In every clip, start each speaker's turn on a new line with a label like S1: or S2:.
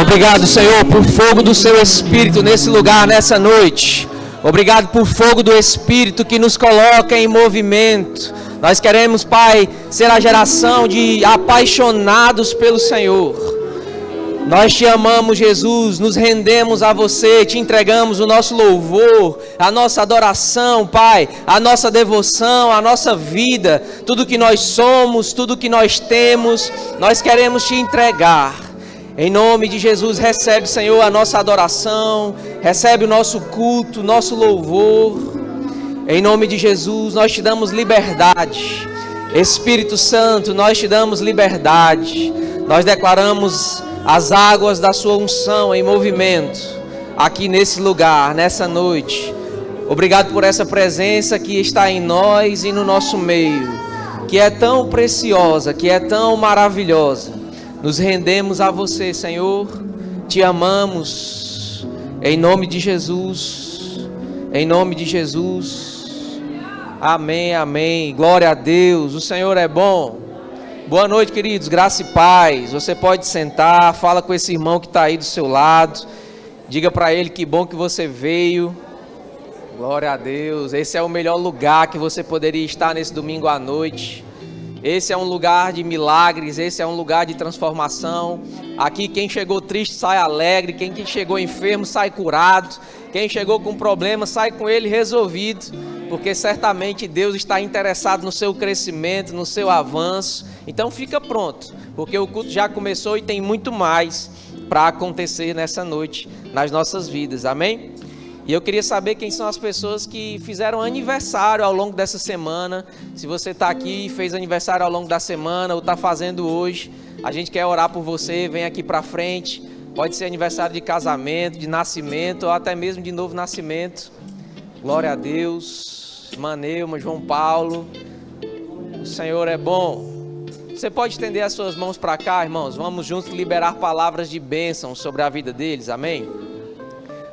S1: Obrigado, Senhor, por fogo do seu Espírito nesse lugar, nessa noite. Obrigado por fogo do Espírito que nos coloca em movimento. Nós queremos, Pai, ser a geração de apaixonados pelo Senhor. Nós te amamos, Jesus, nos rendemos a você, te entregamos o nosso louvor, a nossa adoração, Pai, a nossa devoção, a nossa vida, tudo que nós somos, tudo que nós temos, nós queremos te entregar. Em nome de Jesus, recebe, Senhor, a nossa adoração, recebe o nosso culto, o nosso louvor. Em nome de Jesus, nós te damos liberdade. Espírito Santo, nós te damos liberdade. Nós declaramos as águas da sua unção em movimento, aqui nesse lugar, nessa noite. Obrigado por essa presença que está em nós e no nosso meio, que é tão preciosa, que é tão maravilhosa. Nos rendemos a você, Senhor, te amamos, em nome de Jesus, em nome de Jesus. Amém, amém, glória a Deus, o Senhor é bom. Boa noite, queridos, graça e paz. Você pode sentar, fala com esse irmão que está aí do seu lado, diga para ele que bom que você veio. Glória a Deus, esse é o melhor lugar que você poderia estar nesse domingo à noite. Esse é um lugar de milagres, esse é um lugar de transformação. Aqui quem chegou triste sai alegre, quem chegou enfermo sai curado, quem chegou com problema sai com ele resolvido, porque certamente Deus está interessado no seu crescimento, no seu avanço. Então fica pronto, porque o culto já começou e tem muito mais para acontecer nessa noite nas nossas vidas, amém? E eu queria saber quem são as pessoas que fizeram aniversário ao longo dessa semana. Se você está aqui e fez aniversário ao longo da semana ou está fazendo hoje, a gente quer orar por você, vem aqui para frente. Pode ser aniversário de casamento, de nascimento ou até mesmo de novo nascimento. Glória a Deus. Irmã Neuma, João Paulo, o Senhor é bom. Você pode estender as suas mãos para cá, irmãos. Vamos juntos liberar palavras de bênção sobre a vida deles, amém?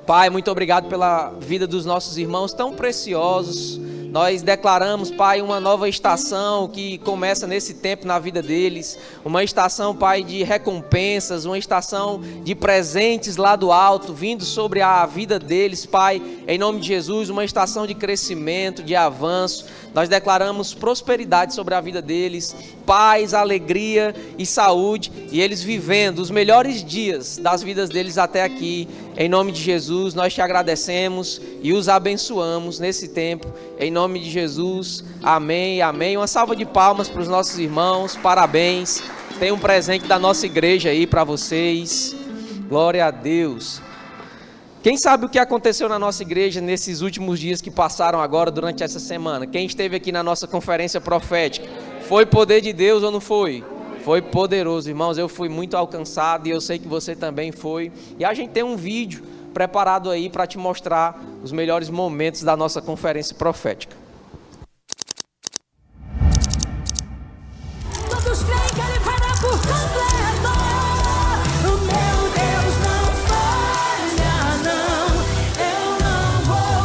S1: Pai, muito obrigado pela vida dos nossos irmãos tão preciosos. Nós declaramos, Pai, uma nova estação que começa nesse tempo na vida deles. Uma estação, Pai, de recompensas, uma estação de presentes lá do alto, vindo sobre a vida deles, Pai. Em nome de Jesus, uma estação de crescimento, de avanço. Nós declaramos prosperidade sobre a vida deles, paz, alegria e saúde. E eles vivendo os melhores dias das vidas deles até aqui. Em nome de Jesus, nós te agradecemos e os abençoamos nesse tempo. Em nome de Jesus, amém, amém. Uma salva de palmas para os nossos irmãos, parabéns. Tem um presente da nossa igreja aí para vocês. Glória a Deus. Quem sabe o que aconteceu na nossa igreja nesses últimos dias que passaram agora durante essa semana? Quem esteve aqui na nossa conferência profética? Foi poder de Deus ou não foi? Foi poderoso, irmãos. Eu fui muito alcançado e eu sei que você também foi. E a gente tem um vídeo preparado aí para te mostrar os melhores momentos da nossa conferência profética.
S2: Todos creem que Ele fará por completo. O meu Deus não falha, não. Eu não vou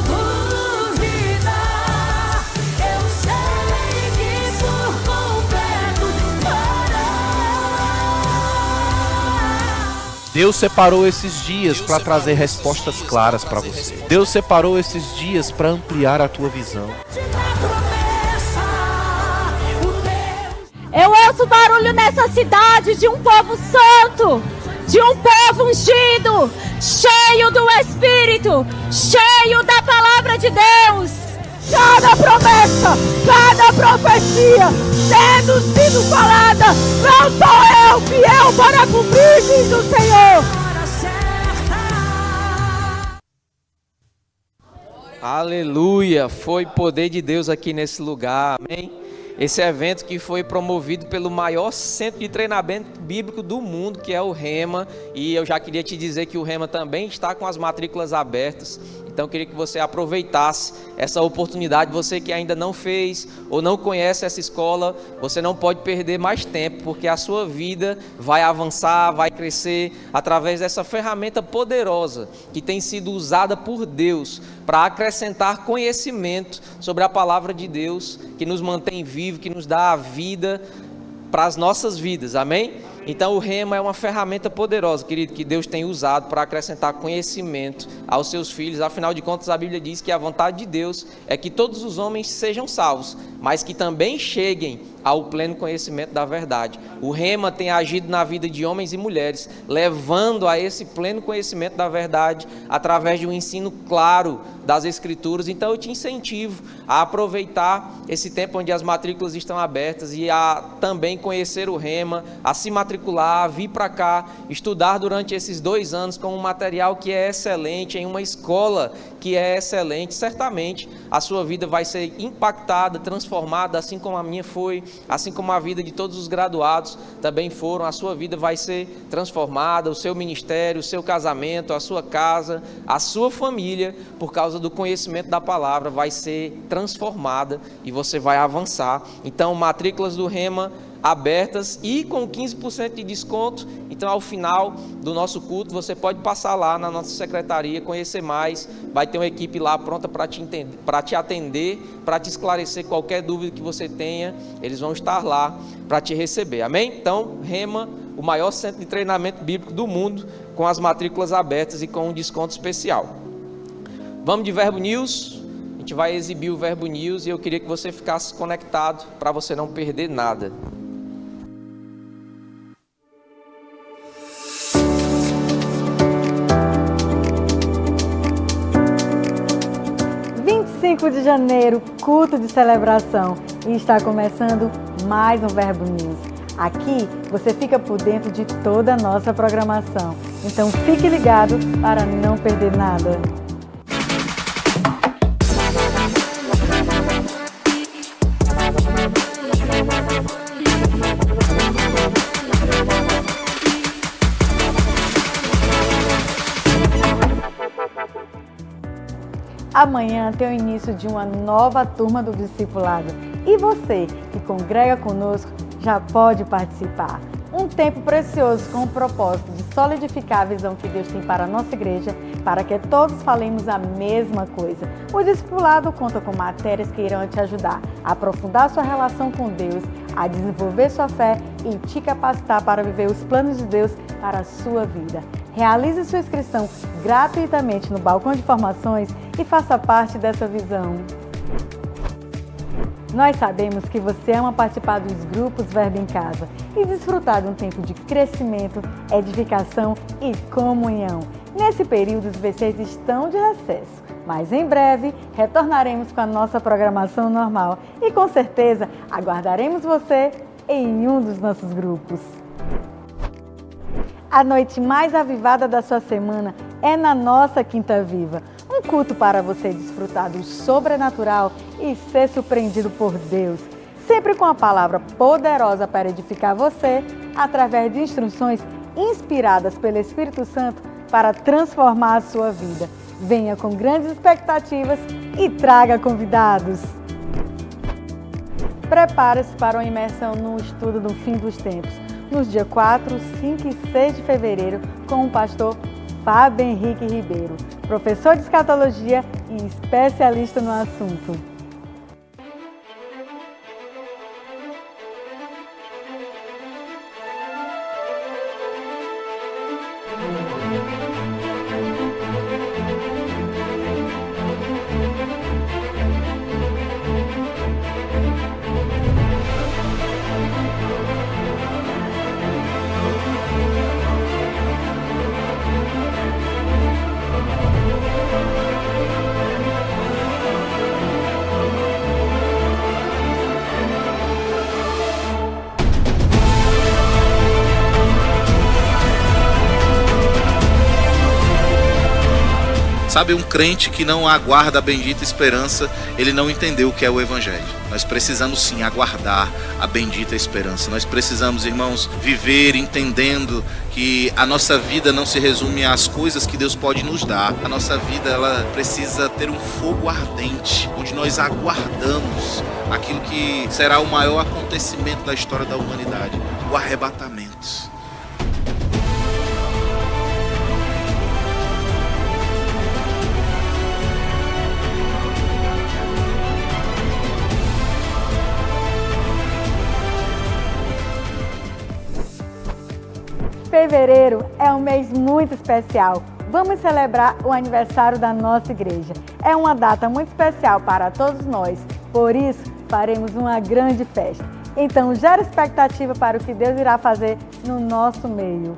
S2: duvidar. Eu sei que por completo fará.
S3: Deus separou esses dias para trazer respostas claras para você. Deus separou esses dias para ampliar a tua visão.
S2: Eu ouço barulho nessa cidade de um povo santo, de um povo ungido, cheio do Espírito, cheio da palavra de Deus. Cada promessa, cada profecia, tendo sido falada, não sou eu fiel para cumprir, diz o Senhor.
S1: Aleluia, foi poder de Deus aqui nesse lugar, amém? Esse evento que foi promovido pelo maior centro de treinamento bíblico do mundo, que é o Rema, e eu já queria te dizer que o Rema também está com as matrículas abertas. Então eu queria que você aproveitasse essa oportunidade. Você que ainda não fez ou não conhece essa escola, você não pode perder mais tempo, porque a sua vida vai avançar, vai crescer através dessa ferramenta poderosa que tem sido usada por Deus para acrescentar conhecimento sobre a palavra de Deus, que nos mantém vivo, que nos dá a vida para as nossas vidas, amém? Então o rema é uma ferramenta poderosa, querido, que Deus tem usado para acrescentar conhecimento aos seus filhos. Afinal de contas, a Bíblia diz que a vontade de Deus é que todos os homens sejam salvos, mas que também cheguem ao pleno conhecimento da verdade. O rema tem agido na vida de homens e mulheres, levando a esse pleno conhecimento da verdade através de um ensino claro das Escrituras. Então eu te incentivo a aproveitar esse tempo onde as matrículas estão abertas e a também conhecer o rema, a se matricular, a vir para cá, estudar durante esses 2 anos com um material que é excelente, em uma escola que é excelente. Certamente a sua vida vai ser impactada, transformada, assim como a minha foi, assim como a vida de todos os graduados também foram. A sua vida vai ser transformada, o seu ministério, o seu casamento, a sua casa, a sua família, por causa do conhecimento da palavra, vai ser transformada e você vai avançar. Então, matrículas do rema abertas e com 15% de desconto. Então, ao final do nosso culto, você pode passar lá na nossa secretaria, conhecer mais. Vai ter uma equipe lá pronta para te atender, para te esclarecer qualquer dúvida que você tenha. Eles vão estar lá para te receber, amém? Então, rema, o maior centro de treinamento bíblico do mundo, com as matrículas abertas e com um desconto especial. Vamos de Verbo News. A gente vai exibir o Verbo News e eu queria que você ficasse conectado para você não perder nada.
S4: 5 de janeiro, culto de celebração, e está começando mais um Verbo News. Aqui você fica por dentro de toda a nossa programação, então fique ligado para não perder nada. Amanhã tem o início de uma nova turma do discipulado e você que congrega conosco já pode participar. Um tempo precioso com o propósito de solidificar a visão que Deus tem para a nossa igreja, para que todos falemos a mesma coisa. O discipulado conta com matérias que irão te ajudar a aprofundar sua relação com Deus, a desenvolver sua fé e te capacitar para viver os planos de Deus para a sua vida. Realize sua inscrição gratuitamente no balcão de formações e faça parte dessa visão. Nós sabemos que você ama participar dos grupos Verbo em Casa e desfrutar de um tempo de crescimento, edificação e comunhão. Nesse período, os VCs estão de recesso, mas em breve retornaremos com a nossa programação normal e com certeza aguardaremos você em um dos nossos grupos. A noite mais avivada da sua semana é na nossa Quinta Viva. Um culto para você desfrutar do sobrenatural e ser surpreendido por Deus. Sempre com a palavra poderosa para edificar você, através de instruções inspiradas pelo Espírito Santo para transformar a sua vida. Venha com grandes expectativas e traga convidados. Prepare-se para uma imersão no estudo do fim dos tempos, nos dias 4, 5 e 6 de fevereiro, com o pastor Fábio Henrique Ribeiro, professor de escatologia e especialista no assunto.
S3: Sabe, um crente que não aguarda a bendita esperança, ele não entendeu o que é o Evangelho. Nós precisamos sim aguardar a bendita esperança. Nós precisamos, irmãos, viver entendendo que a nossa vida não se resume às coisas que Deus pode nos dar. A nossa vida, ela precisa ter um fogo ardente, onde nós aguardamos aquilo que será o maior acontecimento da história da humanidade, o arrebatamento.
S4: Fevereiro é um mês muito especial. Vamos celebrar o aniversário da nossa igreja. É uma data muito especial para todos nós, por isso faremos uma grande festa. Então gera expectativa para o que Deus irá fazer no nosso meio.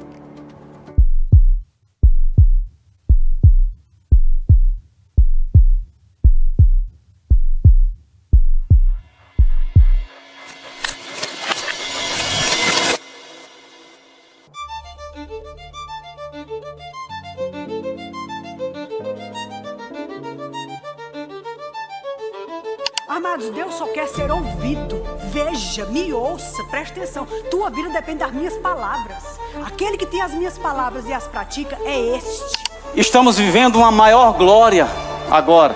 S5: Amados, Deus só quer ser ouvido. Veja, me ouça, preste atenção. Tua vida depende das minhas palavras. Aquele que tem as minhas palavras e as pratica é este.
S6: Estamos vivendo uma maior glória agora.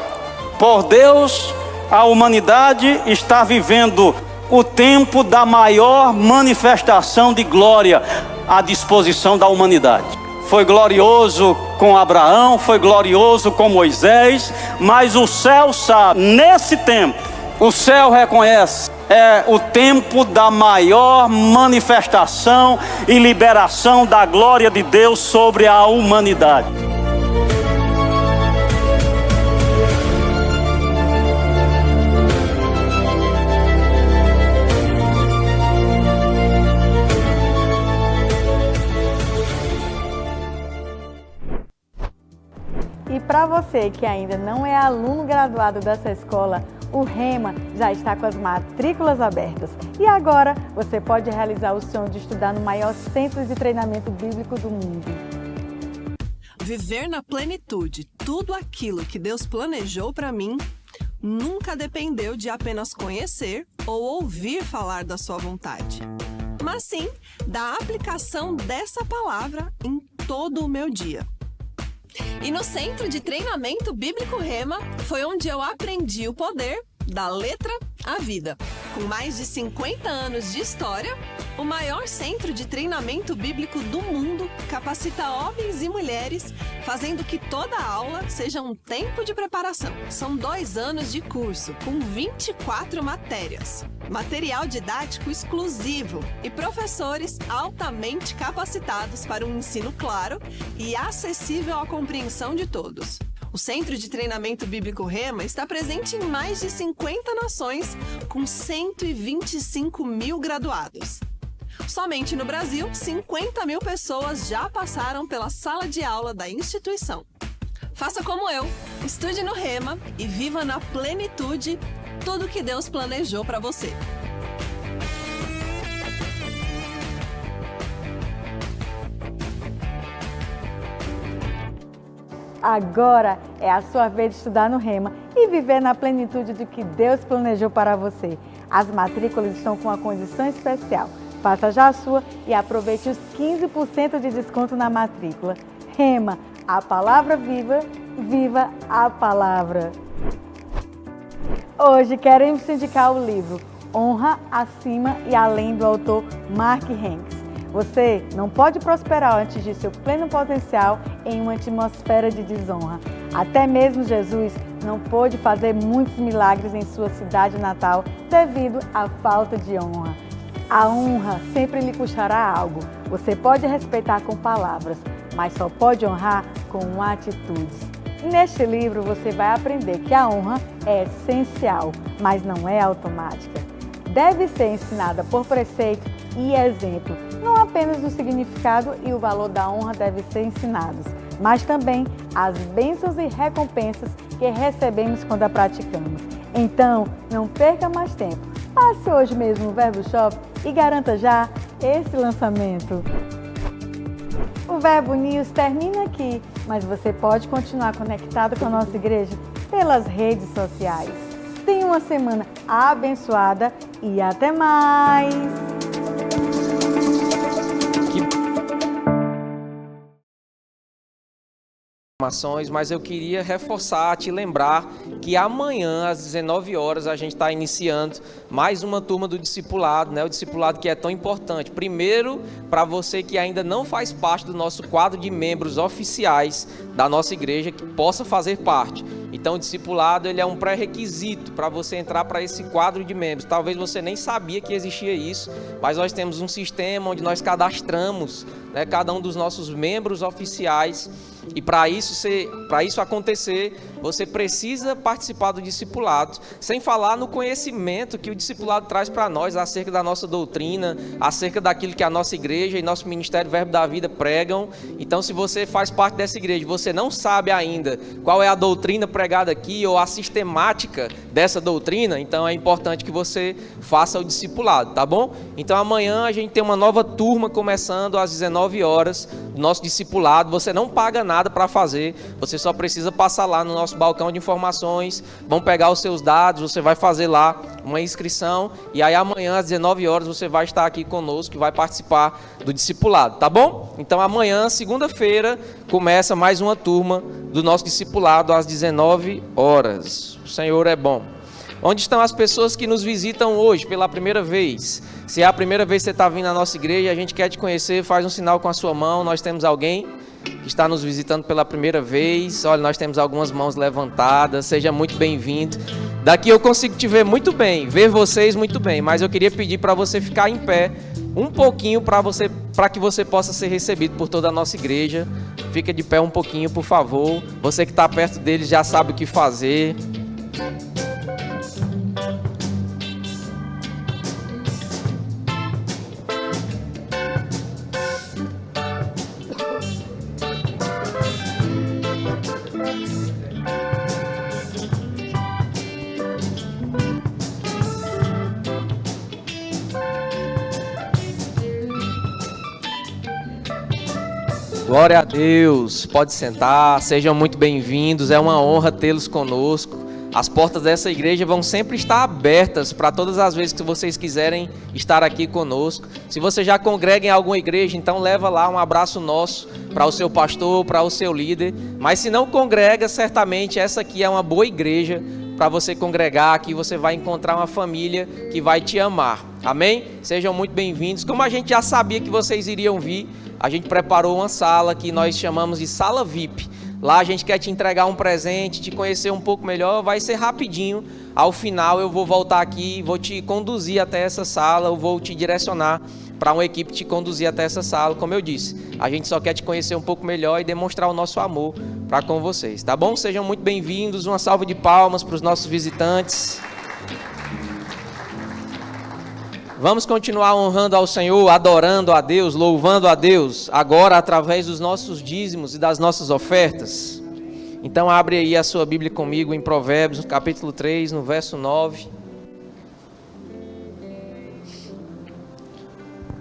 S6: Por Deus, a humanidade está vivendo o tempo da maior manifestação de glória à disposição da humanidade. Foi glorioso com Abraão, foi glorioso com Moisés, mas o céu sabe, nesse tempo, o céu reconhece, é o tempo da maior manifestação e liberação da glória de Deus sobre a humanidade.
S4: E para você que ainda não é aluno graduado dessa escola, o Rema já está com as matrículas abertas. E agora você pode realizar o sonho de estudar no maior centro de treinamento bíblico do mundo.
S7: Viver na plenitude tudo aquilo que Deus planejou para mim nunca dependeu de apenas conhecer ou ouvir falar da sua vontade, mas sim da aplicação dessa palavra em todo o meu dia. E no Centro de Treinamento Bíblico Rema foi onde eu aprendi o poder da letra à vida. Com mais de 50 anos de história, o maior centro de treinamento bíblico do mundo capacita homens e mulheres, fazendo que toda aula seja um tempo de preparação. São 2 anos de curso, com 24 matérias, material didático exclusivo e professores altamente capacitados para um ensino claro e acessível à compreensão de todos. O Centro de Treinamento Bíblico Rema está presente em mais de 50 nações, com 125 mil graduados. Somente no Brasil, 50 mil pessoas já passaram pela sala de aula da instituição. Faça como eu, estude no Rema e viva na plenitude tudo que Deus planejou para você.
S4: Agora é a sua vez de estudar no Rema e viver na plenitude do que Deus planejou para você. As matrículas estão com uma condição especial. Faça já a sua e aproveite os 15% de desconto na matrícula. Rema, a palavra viva, viva a palavra. Hoje queremos te indicar o livro Honra Acima e Além, do autor Mark Hanks. Você não pode prosperar antes de seu pleno potencial em uma atmosfera de desonra. Até mesmo Jesus não pôde fazer muitos milagres em sua cidade natal devido à falta de honra. A honra sempre lhe custará algo. Você pode respeitar com palavras, mas só pode honrar com atitudes. Neste livro você vai aprender que a honra é essencial, mas não é automática. Deve ser ensinada por preceito e exemplo. Não apenas o significado e o valor da honra devem ser ensinados, mas também as bênçãos e recompensas que recebemos quando a praticamos. Então, não perca mais tempo. Passe hoje mesmo no Verbo Shop e garanta já esse lançamento. O Verbo News termina aqui, mas você pode continuar conectado com a nossa igreja pelas redes sociais. Tenha uma semana abençoada e até mais!
S1: Mas eu queria reforçar, te lembrar que amanhã às 19 horas a gente está iniciando mais uma turma do discipulado, né? O discipulado que é tão importante. Primeiro, para você que ainda não faz parte do nosso quadro de membros oficiais da nossa igreja, que possa fazer parte. Então o discipulado ele é um pré-requisito para você entrar para esse quadro de membros. Talvez você nem sabia que existia isso, mas nós temos um sistema onde nós cadastramos, né, cada um dos nossos membros oficiais. E para isso acontecer, você precisa participar do discipulado, sem falar no conhecimento que o discipulado traz para nós acerca da nossa doutrina, acerca daquilo que a nossa igreja e nosso Ministério Verbo da Vida pregam. Então, se você faz parte dessa igreja e você não sabe ainda qual é a doutrina pregada aqui ou a sistemática dessa doutrina, então é importante que você faça o discipulado, tá bom? Então, amanhã a gente tem uma nova turma começando às 19 horas do nosso discipulado. Você não paga nada para fazer, você só precisa passar lá no nosso balcão de informações, vão pegar os seus dados, você vai fazer lá uma inscrição e aí amanhã às 19 horas você vai estar aqui conosco e vai participar do discipulado, tá bom? Então amanhã, segunda-feira, começa mais uma turma do nosso discipulado às 19 horas. O Senhor é bom. Onde estão as pessoas que nos visitam hoje pela primeira vez? Se é a primeira vez que você está vindo à nossa igreja, a gente quer te conhecer, faz um sinal com a sua mão. Nós temos alguém que está nos visitando pela primeira vez. Olha, nós temos algumas mãos levantadas. Seja muito bem-vindo. Daqui eu consigo te ver muito bem, ver vocês muito bem, mas eu queria pedir para você ficar em pé um pouquinho para que você possa ser recebido por toda a nossa igreja. Fica de pé um pouquinho, por favor. Você que está perto deles já sabe o que fazer. Glória a Deus, pode sentar, sejam muito bem-vindos, é uma honra tê-los conosco. As portas dessa igreja vão sempre estar abertas para todas as vezes que vocês quiserem estar aqui conosco. Se você já congrega em alguma igreja, então leva lá um abraço nosso para o seu pastor, para o seu líder. Mas se não congrega, certamente essa aqui é uma boa igreja para você congregar. Aqui você vai encontrar uma família que vai te amar. Amém? Sejam muito bem-vindos. Como a gente já sabia que vocês iriam vir, a gente preparou uma sala que nós chamamos de sala VIP. Lá a gente quer te entregar um presente, te conhecer um pouco melhor, vai ser rapidinho. Ao final eu vou voltar aqui, vou te conduzir até essa sala, eu vou te direcionar para uma equipe te conduzir até essa sala. Como eu disse, a gente só quer te conhecer um pouco melhor e demonstrar o nosso amor para com vocês, tá bom? Sejam muito bem-vindos, uma salva de palmas para os nossos visitantes. Vamos continuar honrando ao Senhor, adorando a Deus, louvando a Deus, agora através dos nossos dízimos e das nossas ofertas. Então abre aí a sua Bíblia comigo em Provérbios, no capítulo 3, no verso 9.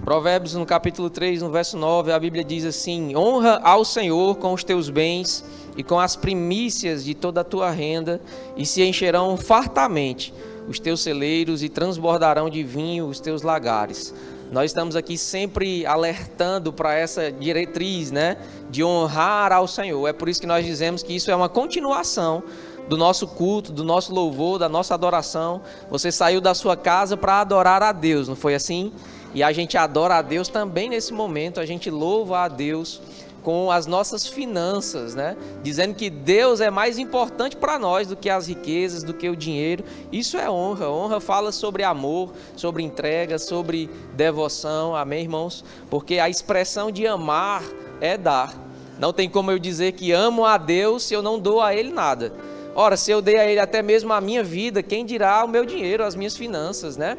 S1: Provérbios, no capítulo 3, no verso 9, a Bíblia diz assim: honra ao Senhor com os teus bens e com as primícias de toda a tua renda, e se encherão fartamente os teus celeiros e transbordarão de vinho os teus lagares. Nós estamos aqui sempre alertando para essa diretriz, né, de honrar ao Senhor. É por isso que nós dizemos que isso é uma continuação do nosso culto, do nosso louvor, da nossa adoração. Você saiu da sua casa para adorar a Deus, não foi assim? E a gente adora a Deus também nesse momento, a gente louva a Deus com as nossas finanças, né? Dizendo que Deus é mais importante para nós do que as riquezas, do que o dinheiro. Isso é honra. Honra fala sobre amor, sobre entrega, sobre devoção. Amém, irmãos? Porque a expressão de amar é dar. Não tem como eu dizer que amo a Deus se eu não dou a Ele nada. Ora, se eu dei a Ele até mesmo a minha vida, quem dirá o meu dinheiro, as minhas finanças, né?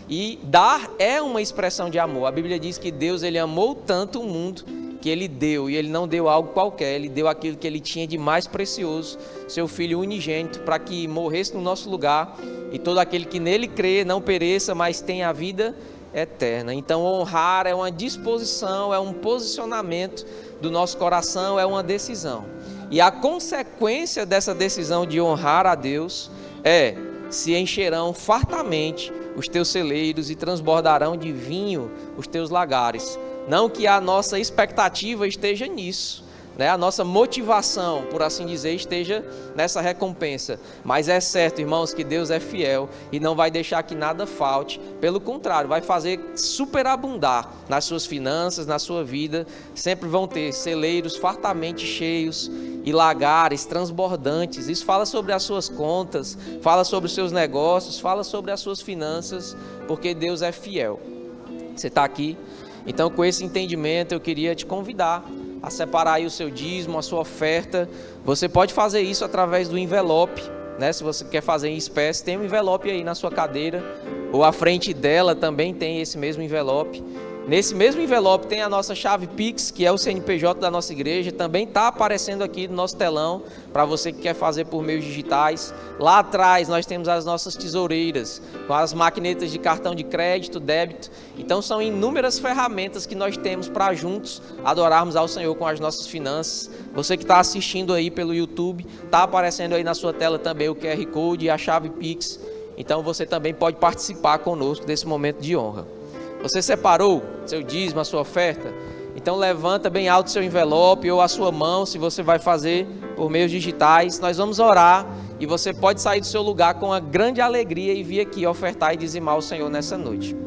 S1: E dar é uma expressão de amor. A Bíblia diz que Deus, Ele amou tanto o mundo que Ele deu, e Ele não deu algo qualquer, Ele deu aquilo que Ele tinha de mais precioso, seu Filho unigênito, para que morresse no nosso lugar, e todo aquele que nele crê não pereça, mas tenha a vida eterna. Então honrar é uma disposição, é um posicionamento do nosso coração, é uma decisão. E a consequência dessa decisão de honrar a Deus é: se encherão fartamente os teus celeiros e transbordarão de vinho os teus lagares. Não que a nossa expectativa esteja nisso, né, a nossa motivação, por assim dizer, esteja nessa recompensa. Mas é certo, irmãos, que Deus é fiel e não vai deixar que nada falte. Pelo contrário, vai fazer superabundar nas suas finanças, na sua vida. Sempre vão ter celeiros fartamente cheios e lagares transbordantes. Isso fala sobre as suas contas, fala sobre os seus negócios, fala sobre as suas finanças, porque Deus é fiel. Você está aqui? Então, com esse entendimento, eu queria te convidar a separar aí o seu dízimo, a sua oferta. Você pode fazer isso através do envelope, né? Se você quer fazer em espécie, tem um envelope aí na sua cadeira, ou à frente dela também tem esse mesmo envelope. Nesse mesmo envelope tem a nossa chave Pix, que é o CNPJ da nossa igreja, também está aparecendo aqui no nosso telão, para você que quer fazer por meios digitais. Lá atrás nós temos as nossas tesoureiras, com as maquinetas de cartão de crédito, débito. Então são inúmeras ferramentas que nós temos para juntos adorarmos ao Senhor com as nossas finanças. Você que está assistindo aí pelo YouTube, está aparecendo aí na sua tela também o QR Code e a chave Pix. Então você também pode participar conosco desse momento de honra. Você separou seu dízimo, a sua oferta? Então levanta bem alto seu envelope ou a sua mão, se você vai fazer por meios digitais. Nós vamos orar e você pode sair do seu lugar com uma grande alegria e vir aqui ofertar e dizimar ao Senhor nessa noite.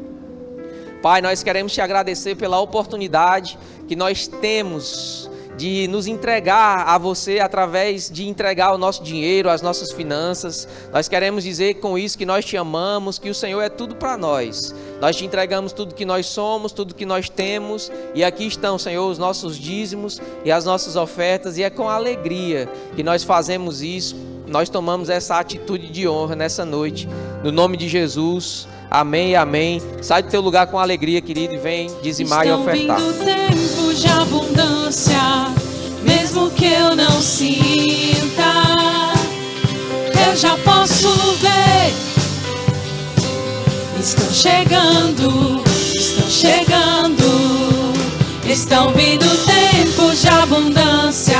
S1: Pai, nós queremos te agradecer pela oportunidade que nós temos de nos entregar a você através de entregar o nosso dinheiro, as nossas finanças. Nós queremos dizer com isso que nós te amamos, que o Senhor é tudo para nós. Nós te entregamos tudo que nós somos, tudo que nós temos, e aqui estão, Senhor, os nossos dízimos e as nossas ofertas, e é com alegria que nós fazemos isso, nós tomamos essa atitude de honra nessa noite, no nome de Jesus, amém e amém. Sai do teu lugar com alegria, querido, e vem dizimar e ofertar.
S8: Estão vindo tempos de abundância, mesmo que eu não sinta, eu já posso ver. Estão chegando, estão vindo tempos de abundância,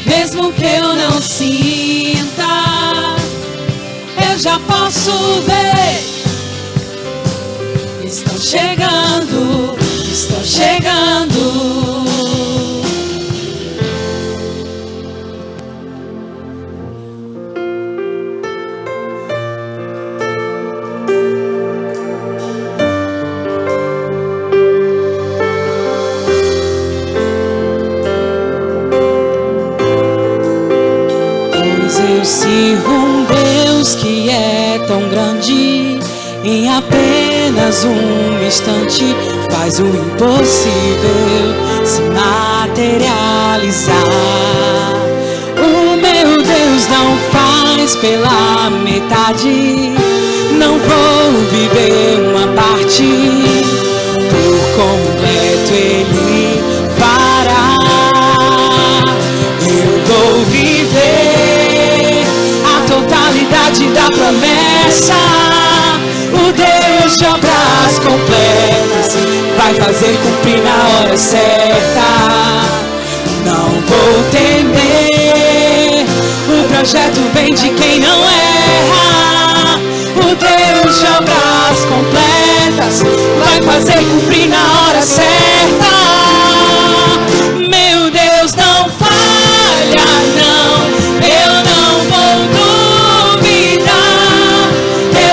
S8: mesmo que eu não sinta, eu já posso ver. Estão chegando, estão chegando. Eu sirvo um Deus que é tão grande, em apenas um instante faz o impossível se materializar. O meu Deus não faz pela metade, não vou viver uma parte, por completo Ele fará. Eu vou viver a totalidade da promessa. O Deus de obras completas vai fazer cumprir na hora certa. Não vou temer, o projeto vem de quem não erra. O Deus de obras completas vai fazer cumprir na hora certa. Meu Deus não falha, não, eu não vou duvidar.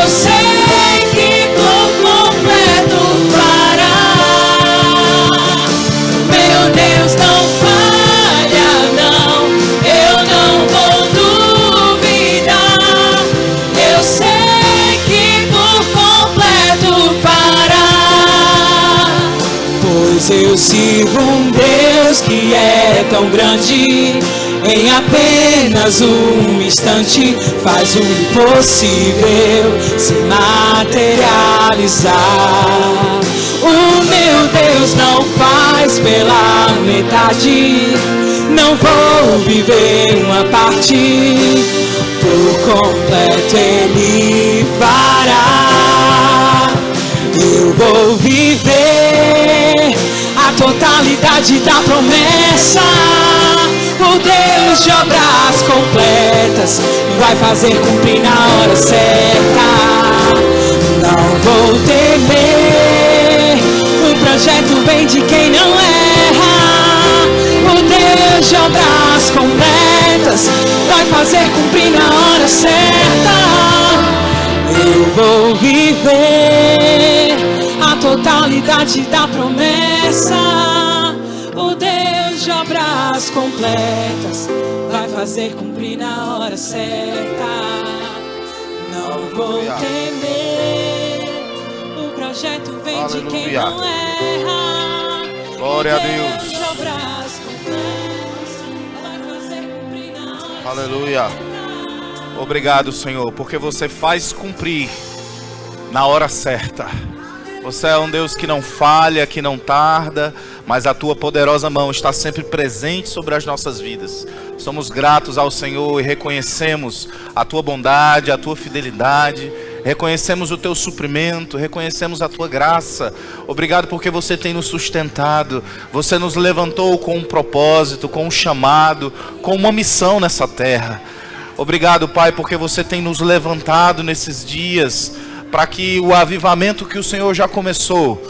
S8: Eu sei que por completo fará. Meu Deus não falha, não, eu não vou duvidar. Eu sei que por completo fará. Pois eu sirvo um Deus que é tão grande, em apenas um instante faz o impossível se materializar. O meu Deus não faz pela metade, não vou viver uma parte, por completo Ele fará. Eu vou viver a totalidade da promessa. O Deus de obras completas vai fazer cumprir na hora certa. Não vou temer, o projeto vem de quem não erra. O Deus Deus de obras completas vai fazer cumprir na hora certa. Eu vou viver a totalidade da promessa. O Deus de obras completas vai fazer cumprir na hora certa. Não vou temer, o projeto vem de quem não erra.
S3: Glória a Deus.
S8: Deus de obras completas vai fazer cumprir na hora certa.
S3: Aleluia. Obrigado, Senhor, porque você faz cumprir na hora certa. Você é um Deus que não falha, que não tarda, mas a tua poderosa mão está sempre presente sobre as nossas vidas. Somos gratos ao Senhor e reconhecemos a tua bondade, a tua fidelidade, reconhecemos o teu suprimento, reconhecemos a tua graça. Obrigado porque você tem nos sustentado, você nos levantou com um propósito, com um chamado, com uma missão nessa terra. Obrigado, Pai, porque você tem nos levantado nesses dias, para que o avivamento que o Senhor já começou,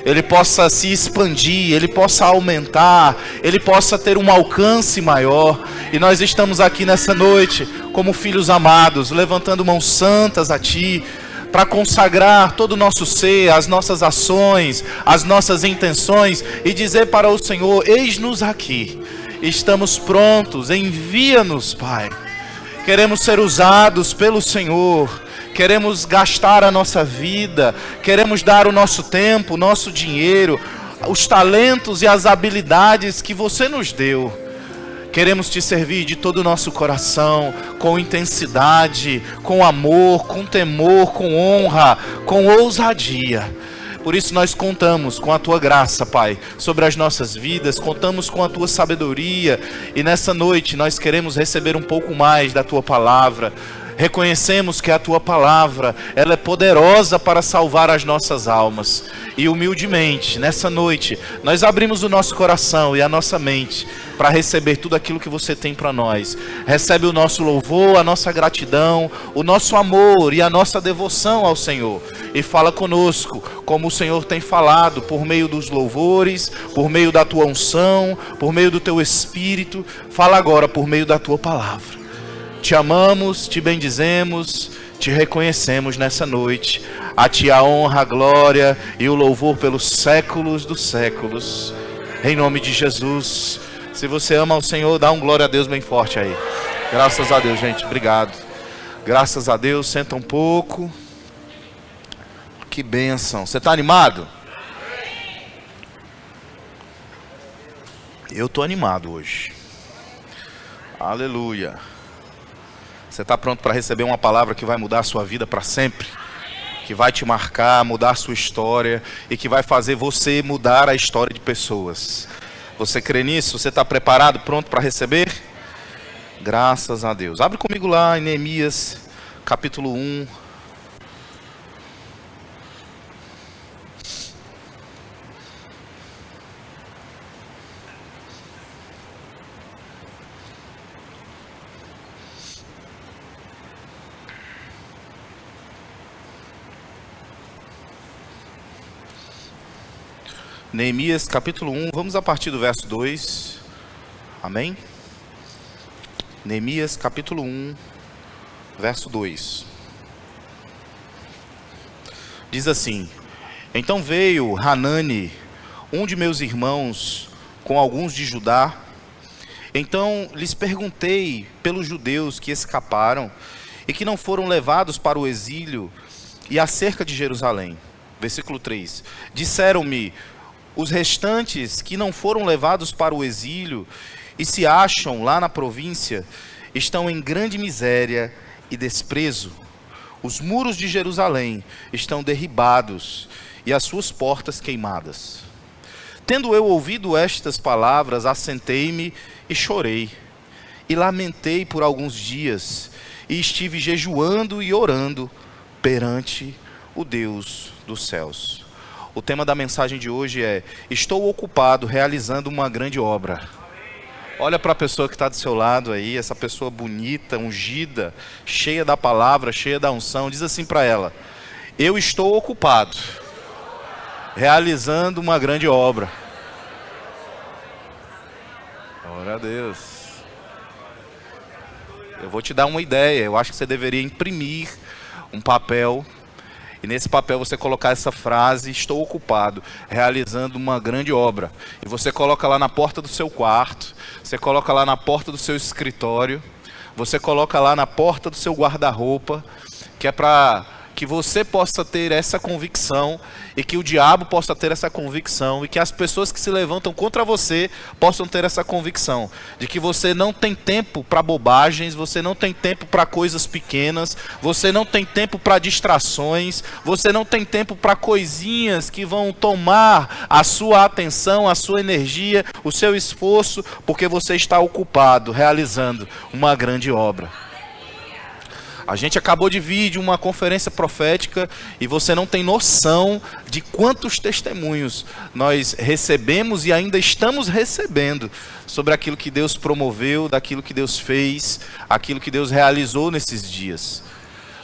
S3: ele possa se expandir, ele possa aumentar, ele possa ter um alcance maior. E nós estamos aqui nessa noite, como filhos amados, levantando mãos santas a Ti, para consagrar todo o nosso ser, as nossas ações, as nossas intenções, e dizer para o Senhor: eis-nos aqui, estamos prontos, envia-nos, Pai. Queremos ser usados pelo Senhor, queremos gastar a nossa vida, queremos dar o nosso tempo, o nosso dinheiro, os talentos e as habilidades que você nos deu. Queremos te servir de todo o nosso coração, com intensidade, com amor, com temor, com honra, com ousadia. Por isso nós contamos com a tua graça, Pai, sobre as nossas vidas, contamos com a tua sabedoria, e nessa noite nós queremos receber um pouco mais da tua palavra. Reconhecemos que a tua palavra, ela é poderosa para salvar as nossas almas. E humildemente, nessa noite, nós abrimos o nosso coração e a nossa mente para receber tudo aquilo que você tem para nós. Recebe o nosso louvor, a nossa gratidão, o nosso amor e a nossa devoção ao Senhor. E fala conosco, como o Senhor tem falado, por meio dos louvores, por meio da tua unção, por meio do teu Espírito. Fala agora por meio da tua palavra. Te amamos, te bendizemos, te reconhecemos nessa noite. A Ti a honra, a glória e o louvor pelos séculos dos séculos. Em nome de Jesus. Se você ama o Senhor, dá um glória a Deus bem forte aí. Graças a Deus, gente. Obrigado. Graças a Deus. Senta um pouco. Que bênção. Você está animado? Eu estou animado hoje. Aleluia. Você está pronto para receber uma palavra que vai mudar a sua vida para sempre? Que vai te marcar, mudar a sua história e que vai fazer você mudar a história de pessoas. Você crê nisso? Você está preparado, pronto para receber? Graças a Deus. Abre comigo lá em Neemias, capítulo 1. Neemias capítulo 1, vamos a partir do verso 2, amém? Neemias capítulo 1, verso 2, diz assim: Então veio Hanani, um de meus irmãos, com alguns de Judá. Então lhes perguntei pelos judeus que escaparam e que não foram levados para o exílio e acerca de Jerusalém. Versículo 3, disseram-me: os restantes que não foram levados para o exílio e se acham lá na província estão em grande miséria e desprezo. Os muros de Jerusalém estão derribados e as suas portas queimadas. Tendo eu ouvido estas palavras, assentei-me e chorei, e lamentei por alguns dias, e estive jejuando e orando perante o Deus dos céus. O tema da mensagem de hoje é: estou ocupado realizando uma grande obra. Olha para a pessoa que está do seu lado aí, essa pessoa bonita, ungida, cheia da palavra, cheia da unção. Diz assim para ela: eu estou ocupado realizando uma grande obra. Glória a Deus. Eu vou te dar uma ideia. Eu acho que você deveria imprimir um papel. E nesse papel você colocar essa frase: estou ocupado, realizando uma grande obra. E você coloca lá na porta do seu quarto, você coloca lá na porta do seu escritório, você coloca lá na porta do seu guarda-roupa, que é para que você possa ter essa convicção e que o diabo possa ter essa convicção e que as pessoas que se levantam contra você possam ter essa convicção de que você não tem tempo para bobagens, você não tem tempo para coisas pequenas, você não tem tempo para distrações, você não tem tempo para coisinhas que vão tomar a sua atenção, a sua energia, o seu esforço, porque você está ocupado realizando uma grande obra. A gente acabou de vir de uma conferência profética e você não tem noção de quantos testemunhos nós recebemos e ainda estamos recebendo sobre aquilo que Deus promoveu, daquilo que Deus fez, aquilo que Deus realizou nesses dias.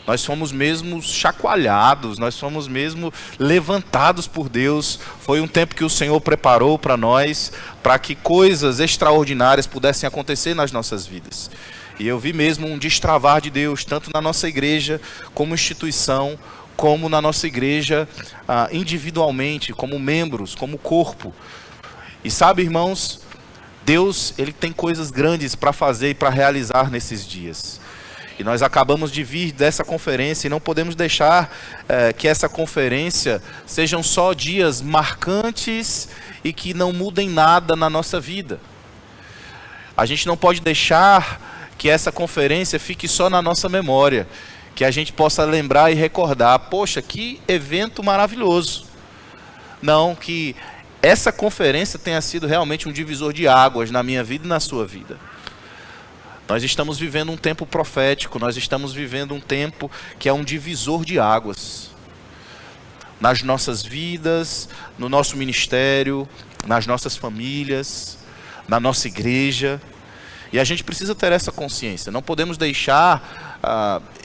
S3: Nós fomos mesmo chacoalhados, nós fomos mesmo levantados por Deus. Foi um tempo que o Senhor preparou para nós, para que coisas extraordinárias pudessem acontecer nas nossas vidas. E eu vi mesmo um destravar de Deus, tanto na nossa igreja, como instituição, como na nossa igreja individualmente, como membros, como corpo. E sabe, irmãos, Deus, Ele tem coisas grandes para fazer e para realizar nesses dias. E nós acabamos de vir dessa conferência e não podemos deixar que essa conferência sejam só dias marcantes e que não mudem nada na nossa vida. A gente não pode deixar que essa conferência fique só na nossa memória, que a gente possa lembrar e recordar, poxa, que evento maravilhoso. Não, que essa conferência tenha sido realmente um divisor de águas na minha vida e na sua vida. Nós estamos vivendo um tempo profético, nós estamos vivendo um tempo que é um divisor de águas. Nas nossas vidas, no nosso ministério, nas nossas famílias, na nossa igreja. E a gente precisa ter essa consciência. Não podemos deixar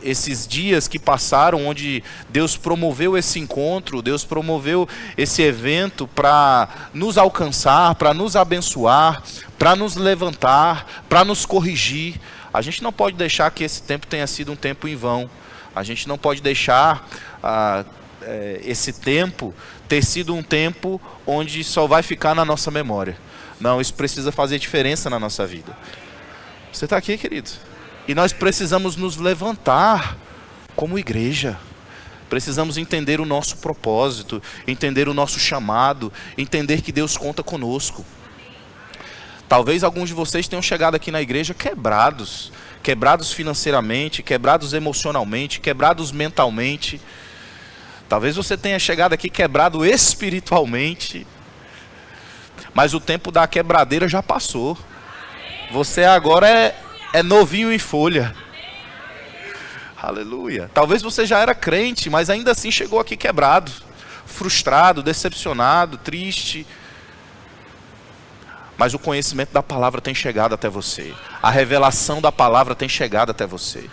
S3: esses dias que passaram, onde Deus promoveu esse encontro, Deus promoveu esse evento para nos alcançar, para nos abençoar, para nos levantar, para nos corrigir. A gente não pode deixar que esse tempo tenha sido um tempo em vão. A gente não pode deixar esse tempo ter sido um tempo onde só vai ficar na nossa memória. Não, isso precisa fazer diferença na nossa vida. Você está aqui, querido? E nós precisamos nos levantar como igreja. Precisamos entender o nosso propósito, entender o nosso chamado, entender que Deus conta conosco. Talvez alguns de vocês tenham chegado aqui na igreja quebrados. Quebrados financeiramente, quebrados emocionalmente, quebrados mentalmente. Talvez você tenha chegado aqui quebrado espiritualmente. Mas o tempo da quebradeira já passou. Você agora é novinho em folha. Aleluia. Talvez você já era crente, mas ainda assim chegou aqui quebrado, frustrado, decepcionado, triste. Mas o conhecimento da palavra tem chegado até você. A revelação da palavra tem chegado até você.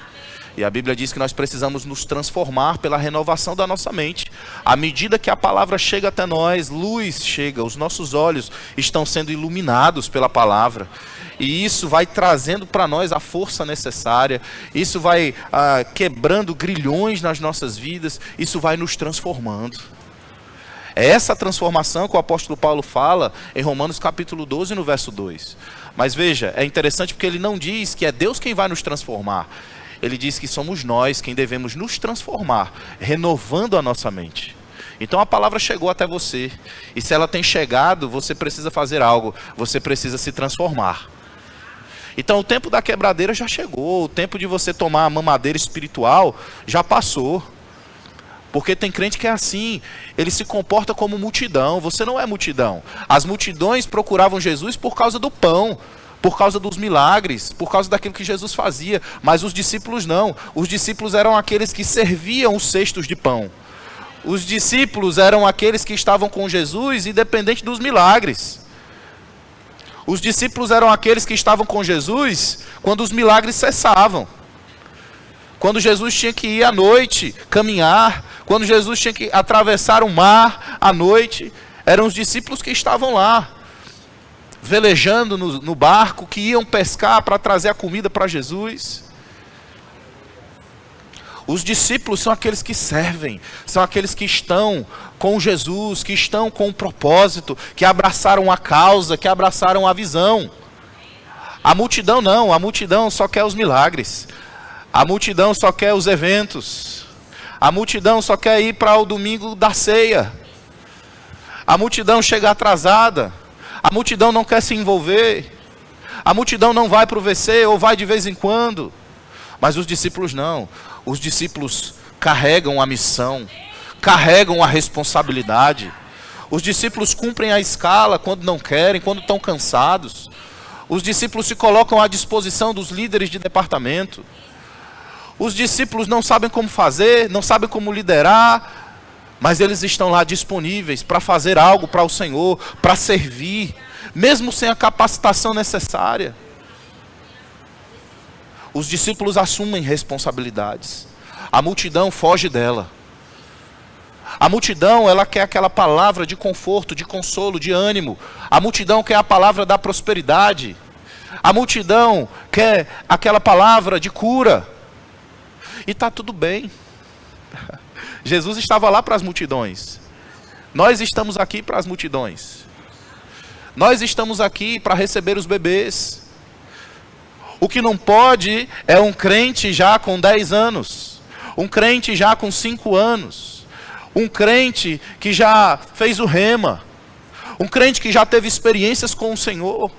S3: E a Bíblia diz que nós precisamos nos transformar pela renovação da nossa mente. À medida que a palavra chega até nós, luz chega, os nossos olhos estão sendo iluminados pela palavra. E isso vai trazendo para nós a força necessária, isso vai quebrando grilhões nas nossas vidas, isso vai nos transformando. É essa transformação que o apóstolo Paulo fala em Romanos capítulo 12, no verso 2. Mas veja, é interessante porque ele não diz que é Deus quem vai nos transformar. Ele diz que somos nós quem devemos nos transformar, renovando a nossa mente. Então a palavra chegou até você. E se ela tem chegado, você precisa fazer algo. Você precisa se transformar. Então o tempo da quebradeira já chegou. O tempo de você tomar a mamadeira espiritual já passou. Porque tem crente que é assim. Ele se comporta como multidão. Você não é multidão. As multidões procuravam Jesus por causa do pão, por causa dos milagres, por causa daquilo que Jesus fazia. Mas os discípulos não. Os discípulos eram aqueles que serviam os cestos de pão. Os discípulos eram aqueles que estavam com Jesus independente dos milagres. Os discípulos eram aqueles que estavam com Jesus quando os milagres cessavam. Quando Jesus tinha que ir à noite, caminhar. Quando Jesus tinha que atravessar o mar à noite. Eram os discípulos que estavam lá. velejando no barco, que iam pescar para trazer a comida para Jesus. Os discípulos são aqueles que servem, são aqueles que estão com Jesus, que estão com um propósito, que abraçaram a causa, que abraçaram a visão. A multidão não, a multidão só quer os milagres, a multidão só quer os eventos, a multidão só quer ir para o domingo da ceia, a multidão chega atrasada, a multidão não quer se envolver, a multidão não vai para o VC ou vai de vez em quando, mas os discípulos não. Os discípulos carregam a missão, carregam a responsabilidade. Os discípulos cumprem a escala quando não querem, quando estão cansados. Os discípulos se colocam à disposição dos líderes de departamento. Os discípulos não sabem como fazer, não sabem como liderar, mas eles estão lá disponíveis para fazer algo para o Senhor, para servir, mesmo sem a capacitação necessária. Os discípulos assumem responsabilidades. A multidão foge dela. A multidão, ela quer aquela palavra de conforto, de consolo, de ânimo. A multidão quer a palavra da prosperidade. A multidão quer aquela palavra de cura. E está tudo bem. Jesus estava lá para as multidões. Nós estamos aqui para as multidões. Nós estamos aqui para receber os bebês. O que não pode é um crente já com 10 anos, um crente já com 5 anos, um crente que já fez o rema, um crente que já teve experiências com o Senhor,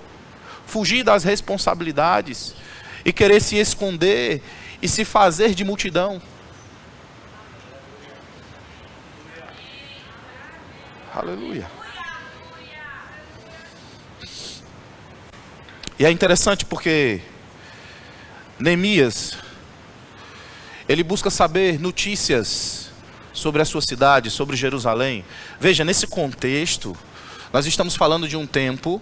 S3: fugir das responsabilidades e querer se esconder e se fazer de multidão. Aleluia. E é interessante porque Neemias, ele busca saber notícias sobre a sua cidade, sobre Jerusalém. Veja, nesse contexto, nós estamos falando de um tempo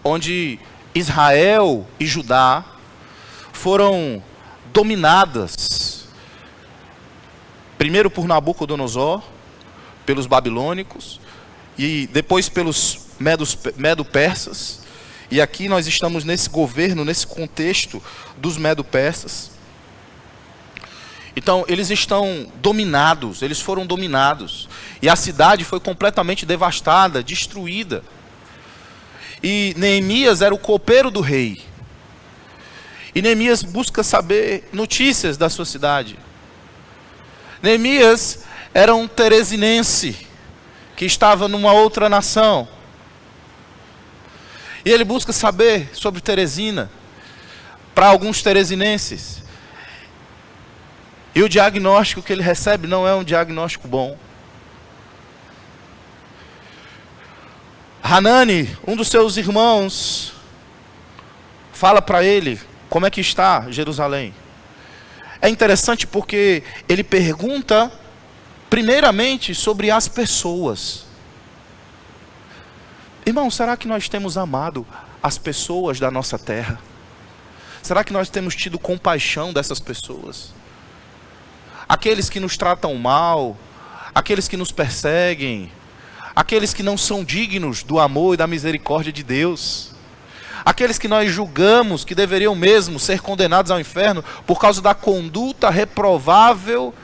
S3: onde Israel e Judá foram dominadas, primeiro por Nabucodonosor, pelos babilônicos, e depois pelos medo-persas. E aqui nós estamos nesse governo, nesse contexto dos medo-persas. Então, eles estão dominados, eles foram dominados. E a cidade foi completamente devastada, destruída. E Neemias era o copeiro do rei. E Neemias busca saber notícias da sua cidade. Neemias era um teresinense que estava numa outra nação. E ele busca saber sobre Teresina, para alguns teresinenses. E o diagnóstico que ele recebe não é um diagnóstico bom. Hanani, um dos seus irmãos, fala para ele como é que está Jerusalém. É interessante porque ele pergunta primeiramente sobre as pessoas. Irmão, será que nós temos amado as pessoas da nossa terra? Será que nós temos tido compaixão dessas pessoas? Aqueles que nos tratam mal, aqueles que nos perseguem, aqueles que não são dignos do amor e da misericórdia de Deus, aqueles que nós julgamos que deveriam mesmo ser condenados ao inferno por causa da conduta reprovável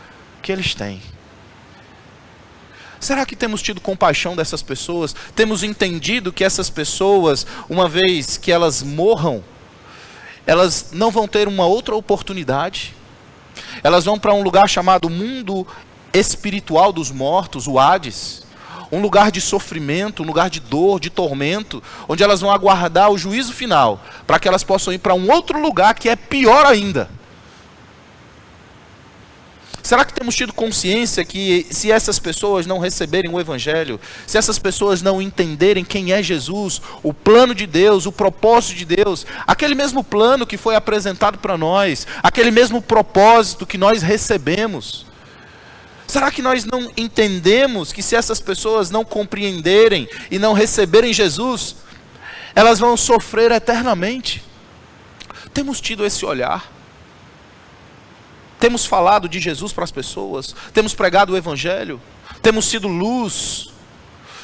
S3: que eles têm. Será que temos tido compaixão dessas pessoas? Temos entendido que essas pessoas, uma vez que elas morram, elas não vão ter uma outra oportunidade? Elas vão para um lugar chamado mundo espiritual dos mortos, o Hades, um lugar de sofrimento, um lugar de dor, de tormento, onde elas vão aguardar o juízo final, para que elas possam ir para um outro lugar que é pior ainda. Será que temos tido consciência que se essas pessoas não receberem o Evangelho, se essas pessoas não entenderem quem é Jesus, o plano de Deus, o propósito de Deus, aquele mesmo plano que foi apresentado para nós, aquele mesmo propósito que nós recebemos, será que nós não entendemos que se essas pessoas não compreenderem e não receberem Jesus, elas vão sofrer eternamente? Temos tido esse olhar? Temos falado de Jesus para as pessoas, temos pregado o Evangelho, temos sido luz,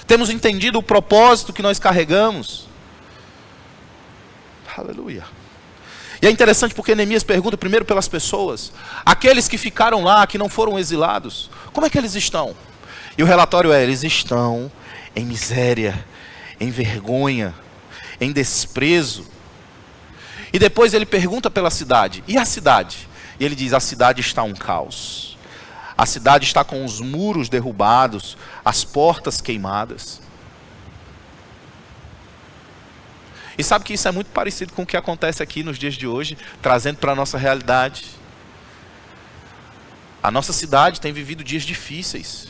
S3: temos entendido o propósito que nós carregamos. Aleluia. E é interessante porque Neemias pergunta primeiro pelas pessoas, aqueles que ficaram lá, que não foram exilados, como é que eles estão? E o relatório é, eles estão em miséria, em vergonha, em desprezo. E depois ele pergunta pela cidade, e a cidade? E ele diz, a cidade está um caos. A cidade está com os muros derrubados, as portas queimadas. E sabe que isso é muito parecido com o que acontece aqui nos dias de hoje, trazendo para a nossa realidade. A nossa cidade tem vivido dias difíceis.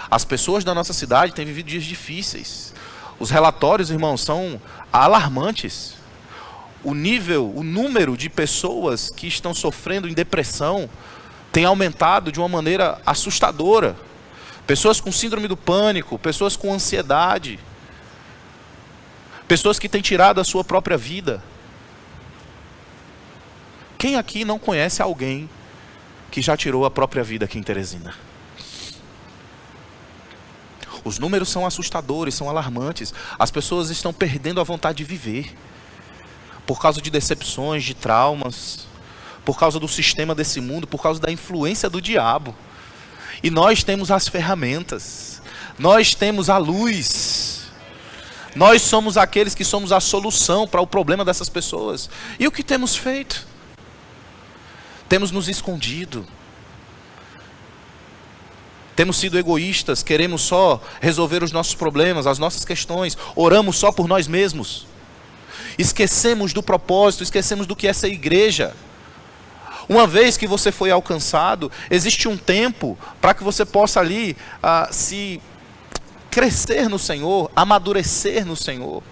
S3: As pessoas da nossa cidade têm vivido dias difíceis. Os relatórios, irmãos, são alarmantes. O número de pessoas que estão sofrendo em depressão tem aumentado de uma maneira assustadora. Pessoas com síndrome do pânico, pessoas com ansiedade. Pessoas que têm tirado a sua própria vida. Quem aqui não conhece alguém que já tirou a própria vida aqui em Teresina? Os números são assustadores, são alarmantes. As pessoas estão perdendo a vontade de viver. Por causa de decepções, de traumas. Por causa do sistema desse mundo, por causa da influência do diabo. E nós temos as ferramentas. Nós temos a luz. Nós somos aqueles que somos a solução para o problema dessas pessoas. E o que temos feito? Temos nos escondido. Temos sido egoístas, queremos só resolver os nossos problemas, as nossas questões. Oramos só por nós mesmos. Esquecemos do propósito, esquecemos do que é essa igreja. Uma vez que você foi alcançado, existe um tempo para que você possa ali se crescer no Senhor, amadurecer no Senhor.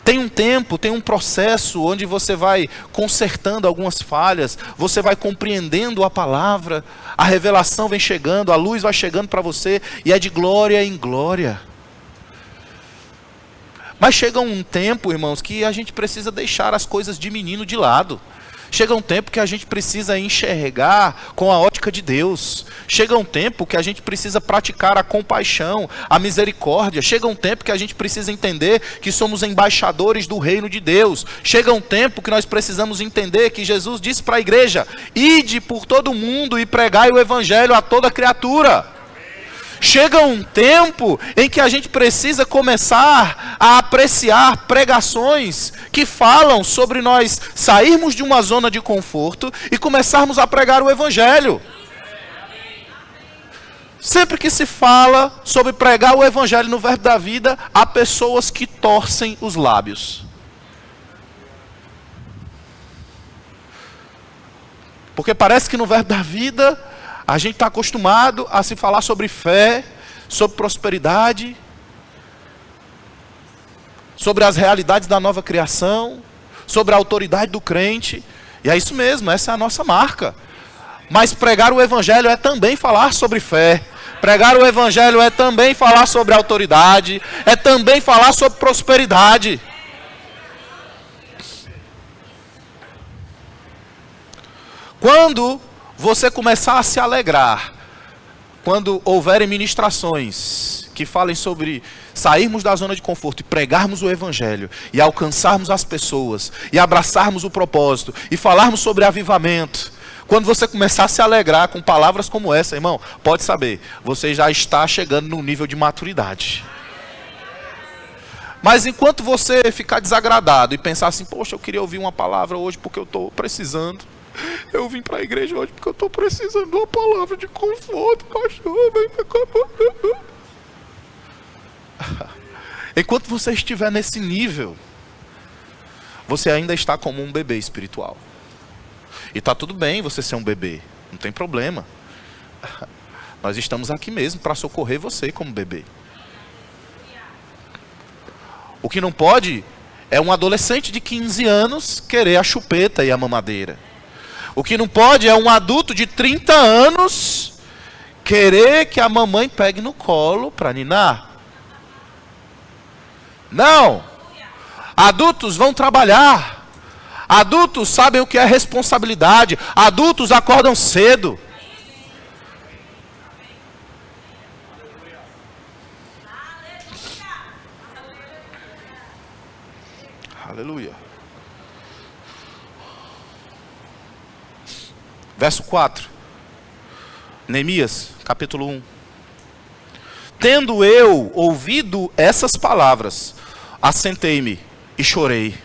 S3: Tem um tempo, tem um processo onde você vai consertando algumas falhas, você vai compreendendo a palavra, a revelação vem chegando, a luz vai chegando para você e é de glória em glória. Mas chega um tempo, irmãos, que a gente precisa deixar as coisas de menino de lado. Chega um tempo que a gente precisa enxergar com a ótica de Deus. Chega um tempo que a gente precisa praticar a compaixão, a misericórdia. Chega um tempo que a gente precisa entender que somos embaixadores do reino de Deus. Chega um tempo que nós precisamos entender que Jesus disse para a igreja: ide por todo o mundo e pregai o evangelho a toda criatura. Chega um tempo em que a gente precisa começar a apreciar pregações que falam sobre nós sairmos de uma zona de conforto e começarmos a pregar o evangelho. Sempre que se fala sobre pregar o evangelho no Verbo da Vida, há pessoas que torcem os lábios. Porque parece que no Verbo da Vida a gente está acostumado a se falar sobre fé, sobre prosperidade, sobre as realidades da nova criação, sobre a autoridade do crente. E é isso mesmo, essa é a nossa marca. Mas pregar o evangelho é também falar sobre fé. Pregar o evangelho é também falar sobre autoridade, é também falar sobre prosperidade. Quando você começar a se alegrar, quando houverem ministrações que falem sobre sairmos da zona de conforto e pregarmos o evangelho, e alcançarmos as pessoas, e abraçarmos o propósito, e falarmos sobre avivamento, quando você começar a se alegrar com palavras como essa, irmão, pode saber, você já está chegando num nível de maturidade. Mas enquanto você ficar desagradado e pensar assim, poxa, eu queria ouvir uma palavra hoje porque eu estou precisando, eu vim para a igreja hoje porque eu estou precisando de uma palavra de conforto, pastor. Enquanto você estiver nesse nível, você ainda está como um bebê espiritual. E está tudo bem você ser um bebê, não tem problema. Nós estamos aqui mesmo para socorrer você como bebê. O que não pode é um adolescente de 15 anos querer a chupeta e a mamadeira. O que não pode é um adulto de 30 anos querer que a mamãe pegue no colo para ninar. Não! Adultos vão trabalhar. Adultos sabem o que é responsabilidade. Adultos acordam cedo. Aleluia. Verso 4. Neemias, capítulo 1. Tendo eu ouvido essas palavras, assentei-me e chorei,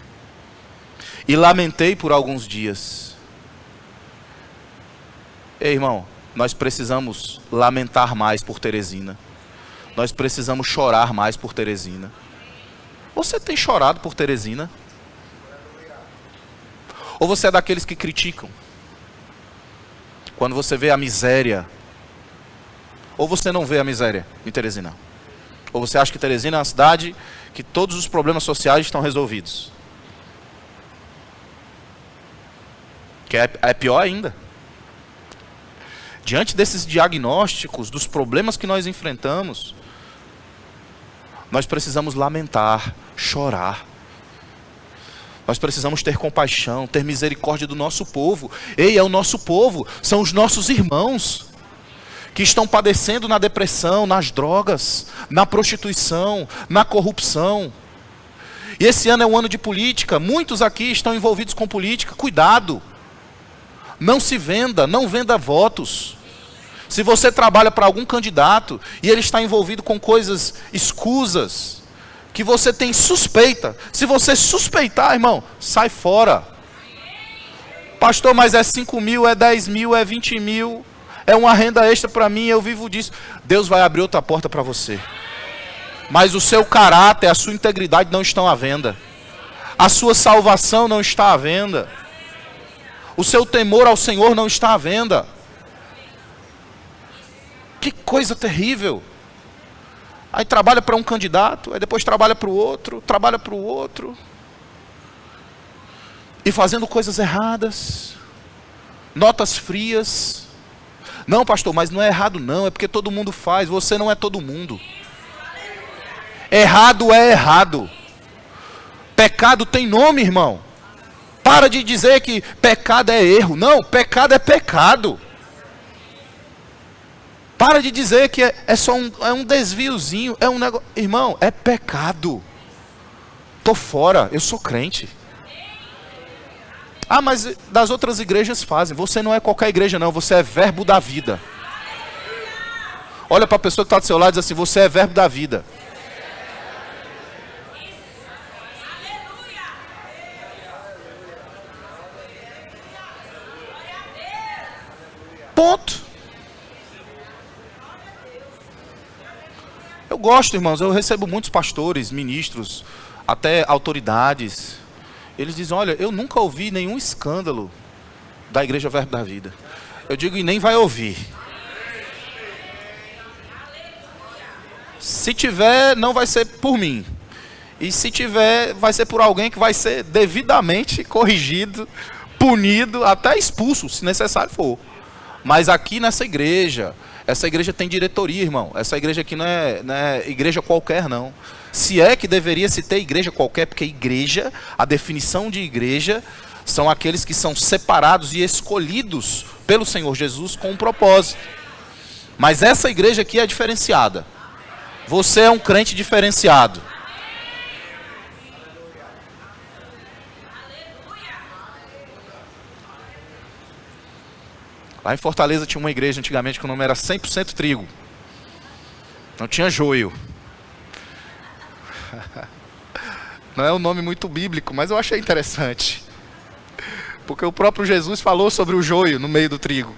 S3: e lamentei por alguns dias. Ei, irmão, nós precisamos lamentar mais por Teresina. Nós precisamos chorar mais por Teresina. Você tem chorado por Teresina? Ou você é daqueles que criticam? Quando você vê a miséria, ou você não vê a miséria em Teresina? Ou você acha que Teresina é uma cidade que todos os problemas sociais estão resolvidos? Que é pior ainda. Diante desses diagnósticos, dos problemas que nós enfrentamos, nós precisamos lamentar, chorar. Nós precisamos ter compaixão, ter misericórdia do nosso povo. Ei, é o nosso povo, são os nossos irmãos que estão padecendo na depressão, nas drogas, na prostituição, na corrupção. E esse ano é um ano de política, muitos aqui estão envolvidos com política. Cuidado, não se venda, não venda votos. Se você trabalha para algum candidato e ele está envolvido com coisas escusas, que você tem suspeita, se você suspeitar, irmão, sai fora. Pastor, mas é 5 mil, é 10 mil, é 20 mil, é uma renda extra para mim, eu vivo disso. Deus vai abrir outra porta para você. Mas o seu caráter, a sua integridade não estão à venda. A sua salvação não está à venda. O seu temor ao Senhor não está à venda. Que coisa terrível. Aí trabalha para um candidato, aí depois trabalha para o outro, e fazendo coisas erradas, notas frias. Não, pastor, mas não é errado não, é porque todo mundo faz, você não é todo mundo. Errado é errado. Pecado tem nome, irmão. Para de dizer que pecado é erro. Não, pecado é pecado. Para de dizer que é só um desviozinho, é um negócio. Irmão, é pecado. Tô fora, eu sou crente. Ah, mas das outras igrejas fazem. Você não é qualquer igreja não, você é verbo da vida. Olha para a pessoa que está do seu lado e diz assim, você é verbo da vida. Ponto. Eu gosto, irmãos, eu recebo muitos pastores, ministros, até autoridades. Eles dizem, olha, eu nunca ouvi nenhum escândalo da Igreja Verbo da Vida. Eu digo, e nem vai ouvir. Se tiver, não vai ser por mim. E se tiver, vai ser por alguém que vai ser devidamente corrigido, punido, até expulso, se necessário for. Mas aqui nessa igreja, essa igreja tem diretoria, irmão. Essa igreja aqui não é igreja qualquer, não. Se é que deveria se ter igreja qualquer, porque igreja, a definição de igreja, são aqueles que são separados e escolhidos pelo Senhor Jesus com um propósito. Mas essa igreja aqui é diferenciada. Você é um crente diferenciado. Lá em Fortaleza tinha uma igreja antigamente que o nome era 100% trigo. Não tinha joio. Não é um nome muito bíblico, mas eu achei interessante. Porque o próprio Jesus falou sobre o joio no meio do trigo.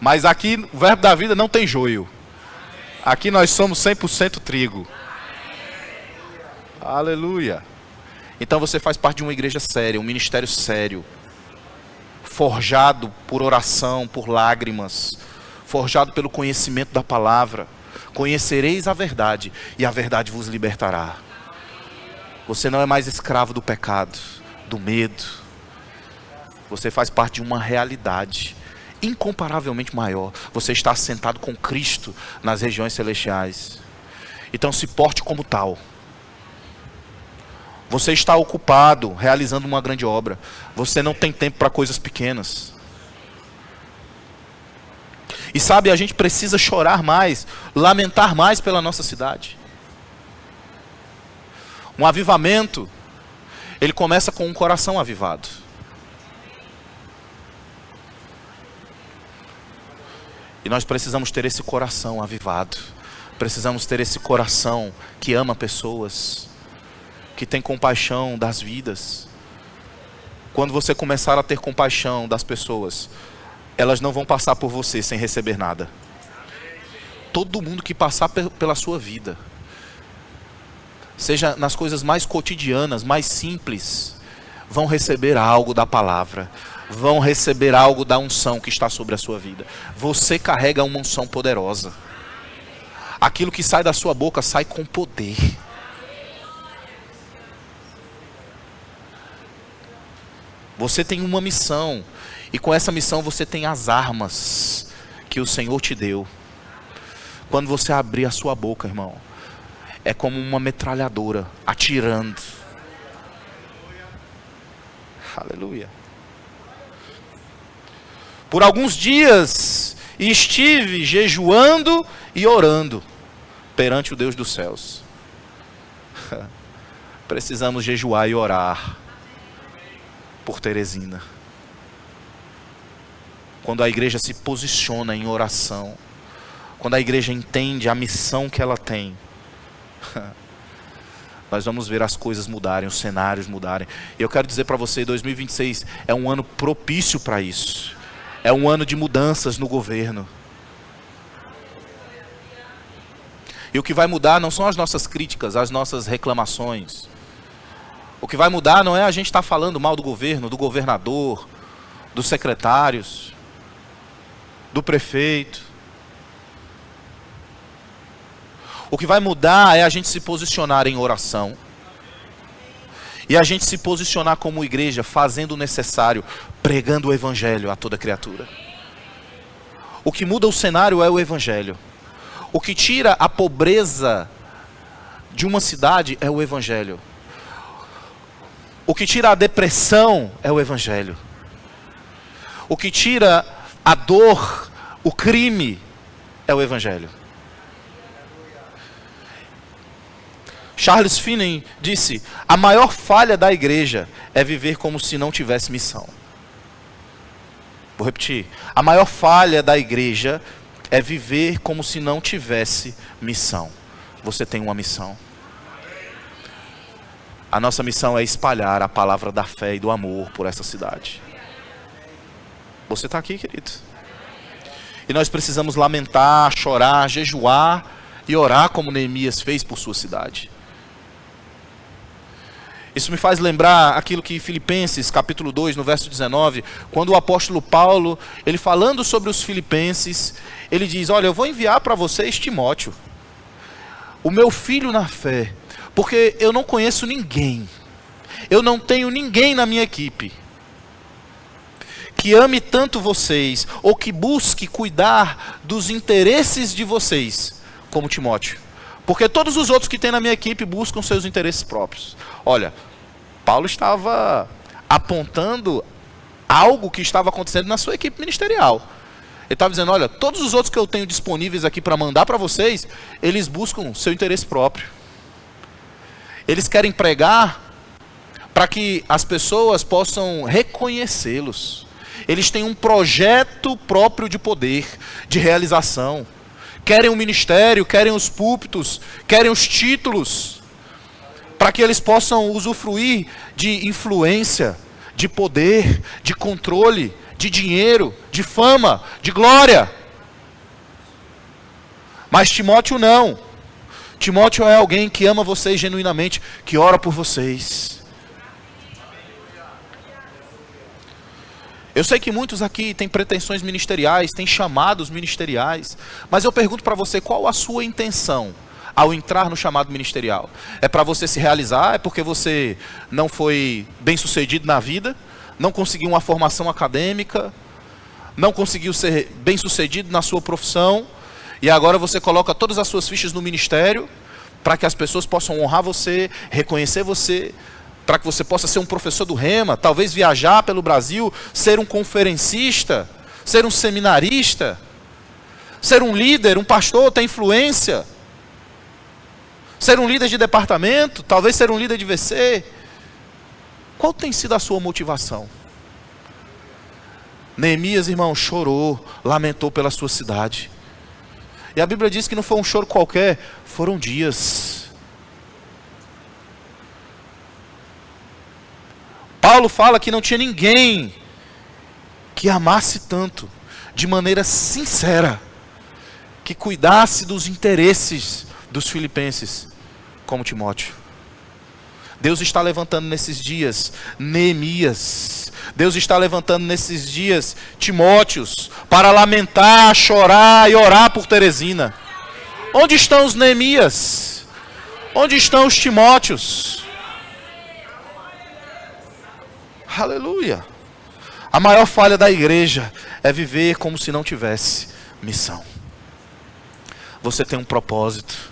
S3: Mas aqui, o Verbo da Vida não tem joio. Aqui nós somos 100% trigo. Aleluia. Então você faz parte de uma igreja séria, um ministério sério. Forjado por oração, por lágrimas. Forjado pelo conhecimento da palavra. Conhecereis a verdade, e a verdade vos libertará. Você não é mais escravo do pecado, do medo. Você faz parte de uma realidade incomparavelmente maior. Você está assentado com Cristo nas regiões celestiais. Então se porte como tal. Você está ocupado realizando uma grande obra. Você não tem tempo para coisas pequenas. E sabe, a gente precisa chorar mais, lamentar mais pela nossa cidade. Um avivamento ele começa com um coração avivado. E nós precisamos ter esse coração avivado. Precisamos ter esse coração que ama pessoas, que tem compaixão das vidas. Quando você começar a ter compaixão das pessoas, elas não vão passar por você sem receber nada. Todo mundo que passar pela sua vida, seja nas coisas mais cotidianas, mais simples, vão receber algo da palavra, vão receber algo da unção que está sobre a sua vida. Você carrega uma unção poderosa. Aquilo que sai da sua boca sai com poder. Você tem uma missão, e com essa missão você tem as armas que o Senhor te deu. Quando você abrir a sua boca, irmão, é como uma metralhadora atirando. Aleluia. Por alguns dias estive jejuando e orando perante o Deus dos céus. Precisamos jejuar e orar por Teresina. Quando a igreja se posiciona em oração, quando a igreja entende a missão que ela tem, nós vamos ver as coisas mudarem, os cenários mudarem. E eu quero dizer para você, 2026 é um ano propício para isso. É um ano de mudanças no governo. E o que vai mudar não são as nossas críticas, as nossas reclamações. O que vai mudar não é a gente estar falando mal do governo, do governador, dos secretários, do prefeito. O que vai mudar é a gente se posicionar em oração. E a gente se posicionar como igreja, fazendo o necessário, pregando o evangelho a toda criatura. O que muda o cenário é o evangelho. O que tira a pobreza de uma cidade é o evangelho. O que tira a depressão é o evangelho. O que tira a dor, o crime, é o evangelho. Charles Finney disse: a maior falha da igreja é viver como se não tivesse missão. Vou repetir. A maior falha da igreja é viver como se não tivesse missão. Você tem uma missão. A nossa missão é espalhar a palavra da fé e do amor por essa cidade. Você está aqui, querido. E nós precisamos lamentar, chorar, jejuar e orar como Neemias fez por sua cidade. Isso me faz lembrar aquilo que Filipenses, capítulo 2, no verso 19, quando o apóstolo Paulo, ele falando sobre os filipenses, ele diz: olha, eu vou enviar para vocês Timóteo, o meu filho na fé, porque eu não conheço ninguém, eu não tenho ninguém na minha equipe que ame tanto vocês, ou que busque cuidar dos interesses de vocês, como Timóteo. Porque todos os outros que tem na minha equipe buscam seus interesses próprios. Olha, Paulo estava apontando algo que estava acontecendo na sua equipe ministerial. Ele estava dizendo: olha, todos os outros que eu tenho disponíveis aqui para mandar para vocês, eles buscam seu interesse próprio. Eles querem pregar para que as pessoas possam reconhecê-los. Eles têm um projeto próprio de poder, de realização. Querem o ministério, querem os púlpitos, querem os títulos, para que eles possam usufruir de influência, de poder, de controle, de dinheiro, de fama, de glória. Mas Timóteo não. Timóteo é alguém que ama vocês genuinamente, que ora por vocês. Eu sei que muitos aqui têm pretensões ministeriais, têm chamados ministeriais, mas eu pergunto para você, qual a sua intenção ao entrar no chamado ministerial? É para você se realizar? É porque você não foi bem sucedido na vida? Não conseguiu uma formação acadêmica? Não conseguiu ser bem sucedido na sua profissão? E agora você coloca todas as suas fichas no ministério para que as pessoas possam honrar você, reconhecer você, para que você possa ser um professor do Rema, talvez viajar pelo Brasil, ser um conferencista, ser um seminarista, ser um líder, um pastor, ter influência, ser um líder de departamento, talvez ser um líder de VC. Qual tem sido a sua motivação? Neemias, irmão, chorou, lamentou pela sua cidade. E a Bíblia diz que não foi um choro qualquer, foram dias. Paulo fala que não tinha ninguém que amasse tanto, de maneira sincera, que cuidasse dos interesses dos filipenses, como Timóteo. Deus está levantando nesses dias Neemias. Deus está levantando nesses dias Timóteos para lamentar, chorar e orar por Teresina. Onde estão os Neemias? Onde estão os Timóteos? Aleluia. A maior falha da igreja é viver como se não tivesse missão. Você tem um propósito.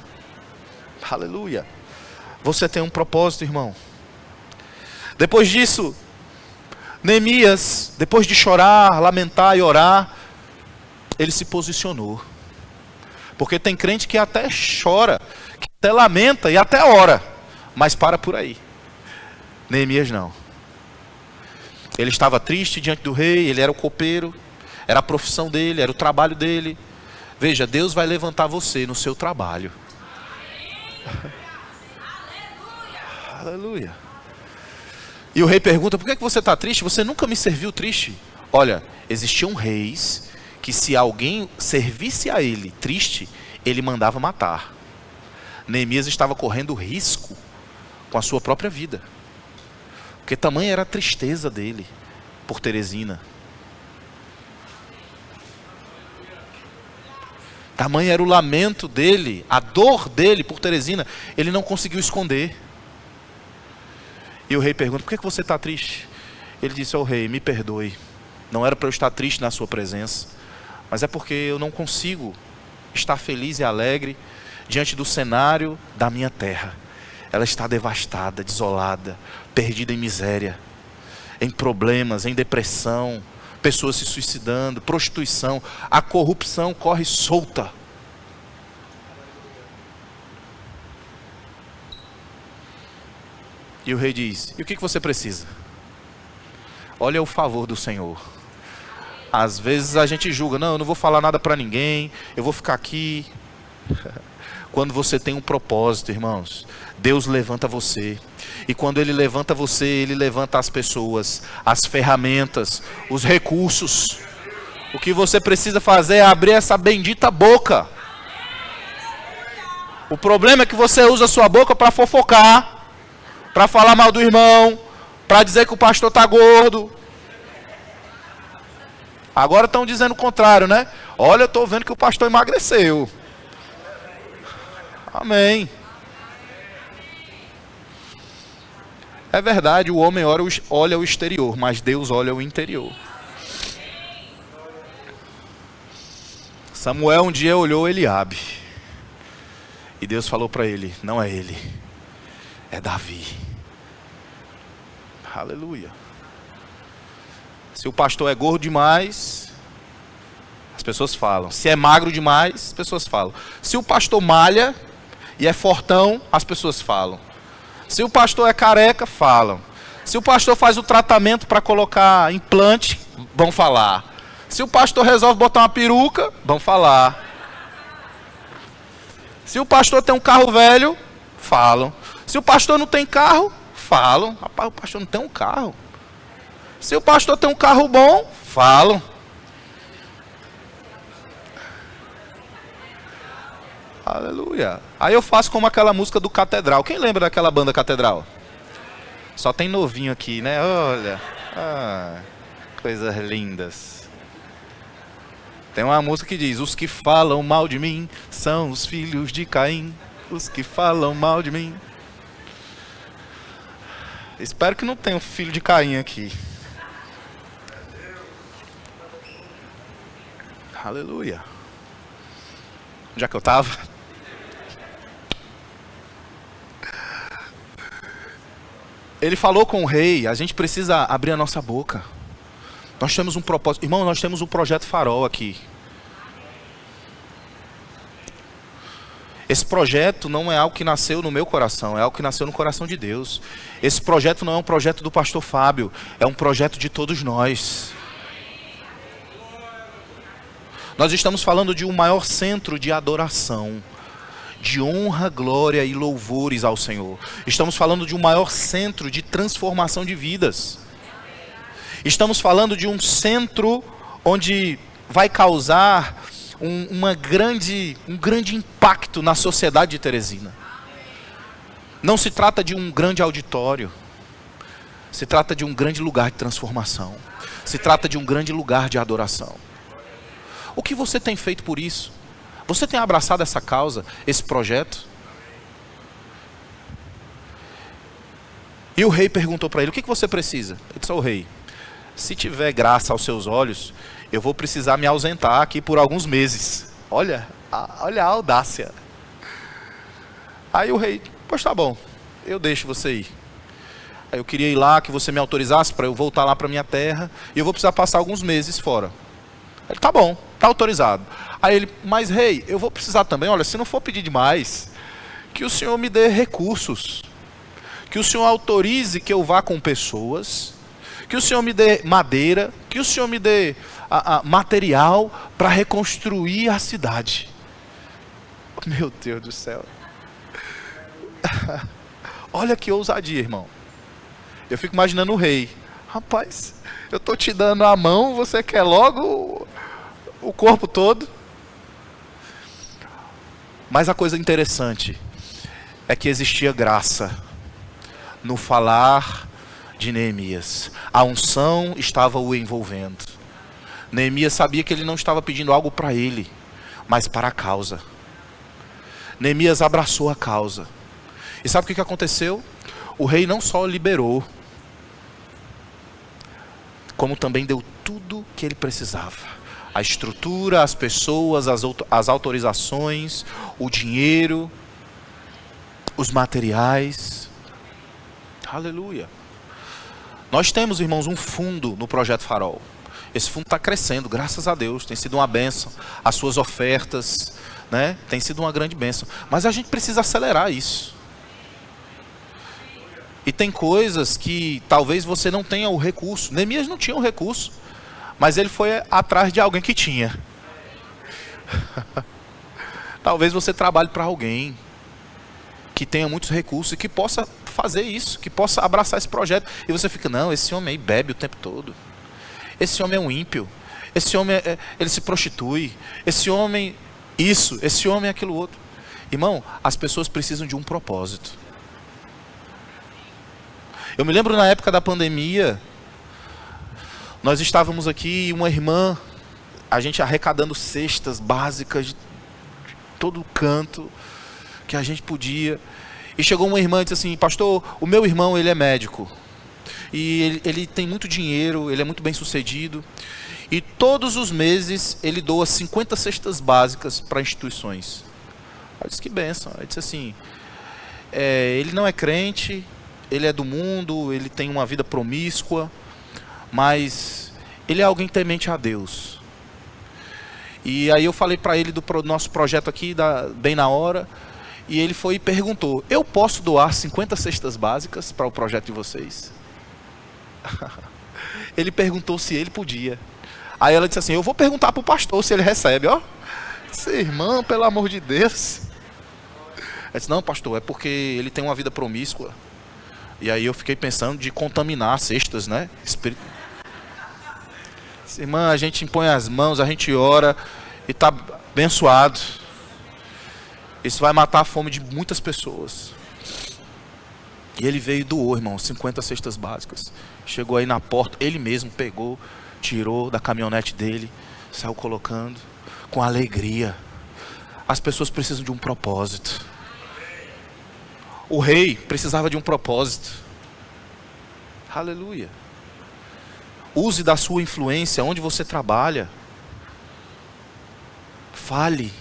S3: Aleluia. Você tem um propósito, irmão. Depois disso, Neemias, depois de chorar, lamentar e orar, ele se posicionou. Porque tem crente que até chora, que até lamenta e até ora, mas para por aí. Neemias não. Ele estava triste diante do rei, ele era o copeiro, era a profissão dele, era o trabalho dele. Veja, Deus vai levantar você no seu trabalho. Aleluia. E o rei pergunta: por que você está triste? Você nunca me serviu triste. Olha, existiam reis que se alguém servisse a ele triste, ele mandava matar. Neemias estava correndo risco com a sua própria vida, porque tamanha era a tristeza dele por Teresina. Tamanho era o lamento dele, a dor dele por Teresina, ele não conseguiu esconder. E o rei pergunta: por que você está triste? Ele disse: ó rei, me perdoe, não era para eu estar triste na sua presença, mas é porque eu não consigo estar feliz e alegre diante do cenário da minha terra. Ela está devastada, desolada, perdida em miséria, em problemas, em depressão, pessoas se suicidando, prostituição, a corrupção corre solta. E o rei diz: e o que você precisa? Olha o favor do Senhor. Às vezes a gente julga: não, eu não vou falar nada para ninguém, eu vou ficar aqui. Quando você tem um propósito, irmãos, Deus levanta você. E quando Ele levanta você, Ele levanta as pessoas, as ferramentas, os recursos. O que você precisa fazer é abrir essa bendita boca. O problema é que você usa a sua boca para fofocar, para falar mal do irmão, para dizer que o pastor está gordo. Agora estão dizendo o contrário, né? Olha, eu estou vendo que o pastor emagreceu. Amém. É verdade, o homem olha o exterior, mas Deus olha o interior. Samuel um dia olhou Eliabe. E Deus falou para ele: não é ele, é Davi. Aleluia. Se o pastor é gordo demais, as pessoas falam. Se é magro demais, as pessoas falam. Se o pastor malha e é fortão, as pessoas falam. Se o pastor é careca, falam. Se o pastor faz o tratamento para colocar implante, vão falar. Se o pastor resolve botar uma peruca, vão falar. Se o pastor tem um carro velho, falam. Se o pastor não tem carro, falam. Rapaz, o pastor não tem um carro. Se o pastor tem um carro bom, falam. Aleluia. Aí eu faço como aquela música do Catedral. Quem lembra daquela banda Catedral? Só tem novinho aqui, né? Olha. Coisas lindas. Tem uma música que diz: os que falam mal de mim são os filhos de Caim. Os que falam mal de mim. Espero que não tenha um filho de Caim aqui. Aleluia. Onde é que eu estava? Ele falou com o rei: a gente precisa abrir a nossa boca. Nós temos um propósito. Irmão, nós temos um projeto Farol aqui. Esse projeto não é algo que nasceu no meu coração, é algo que nasceu no coração de Deus. Esse projeto não é um projeto do pastor Fábio, é um projeto de todos nós. Nós estamos falando de um maior centro de adoração, de honra, glória e louvores ao Senhor. Estamos falando de um maior centro de transformação de vidas. Estamos falando de um centro onde vai causar um grande impacto na sociedade de Teresina. Não se trata de um grande auditório, se trata de um grande lugar de transformação, se trata de um grande lugar de adoração. O que você tem feito por isso? Você tem abraçado essa causa, esse projeto? E o rei perguntou para ele: o que você precisa? Ele disse ao rei: se tiver graça aos seus olhos, eu vou precisar me ausentar aqui por alguns meses. Olha a audácia. Aí o rei: pois tá bom, eu deixo você ir. Aí eu queria ir lá, que você me autorizasse para eu voltar lá para minha terra, e eu vou precisar passar alguns meses fora. Ele: tá bom, tá autorizado. Aí ele: mas rei, eu vou precisar também, olha, se não for pedir demais, que o senhor me dê recursos, que o senhor autorize que eu vá com pessoas, que o senhor me dê madeira, que o senhor me dê material para reconstruir a cidade. Meu Deus do céu. Olha que ousadia, irmão. Eu fico imaginando o rei: rapaz, eu estou te dando a mão, você quer logo o corpo todo? Mas a coisa interessante é que existia graça no falar de Neemias. A unção estava o envolvendo. Neemias sabia que ele não estava pedindo algo para ele, mas para a causa. Neemias abraçou a causa. E sabe o que aconteceu? O rei não só liberou, como também deu tudo que ele precisava. A estrutura, as pessoas, as autorizações, o dinheiro, os materiais. Aleluia. Nós temos, irmãos, um fundo no Projeto Farol. Esse fundo está crescendo, graças a Deus. Tem sido uma bênção. As suas ofertas, né, tem sido uma grande bênção. Mas a gente precisa acelerar isso. E tem coisas que talvez você não tenha o recurso. Neemias não tinha o recurso, mas ele foi atrás de alguém que tinha. Talvez você trabalhe para alguém que tenha muitos recursos e que possa fazer isso, que possa abraçar esse projeto. E você fica: não, esse homem aí bebe o tempo todo. Esse homem é um ímpio. Esse homem, ele se prostitui. Esse homem isso, esse homem é aquilo outro. Irmão, as pessoas precisam de um propósito. Eu me lembro na época da pandemia, nós estávamos aqui e uma irmã, a gente arrecadando cestas básicas de todo canto que a gente podia. E chegou uma irmã e disse assim: pastor, o meu irmão, ele é médico. E ele tem muito dinheiro, ele é muito bem sucedido. E todos os meses ele doa 50 cestas básicas para instituições. Eu disse: que bênção. Ele disse assim: ele não é crente, ele é do mundo, ele tem uma vida promíscua, mas ele é alguém temente a Deus. E aí eu falei para ele do nosso projeto aqui, bem na hora, e ele foi e perguntou: eu posso doar 50 cestas básicas para o projeto de vocês? Ele perguntou se ele podia. Aí ela disse assim: eu vou perguntar para o pastor se ele recebe. Ó, disse: irmã, pelo amor de Deus. Ela disse: não, pastor, é porque ele tem uma vida promíscua. E aí eu fiquei pensando de contaminar cestas, né? Espírito. Irmã, a gente impõe as mãos, a gente ora e está abençoado. Isso vai matar a fome de muitas pessoas. E ele veio e doou, irmão, 50 cestas básicas. Chegou aí na porta, ele mesmo pegou, tirou da caminhonete dele, saiu colocando com alegria. As pessoas precisam de um propósito. O rei precisava de um propósito. Aleluia. Use da sua influência onde você trabalha. Fale.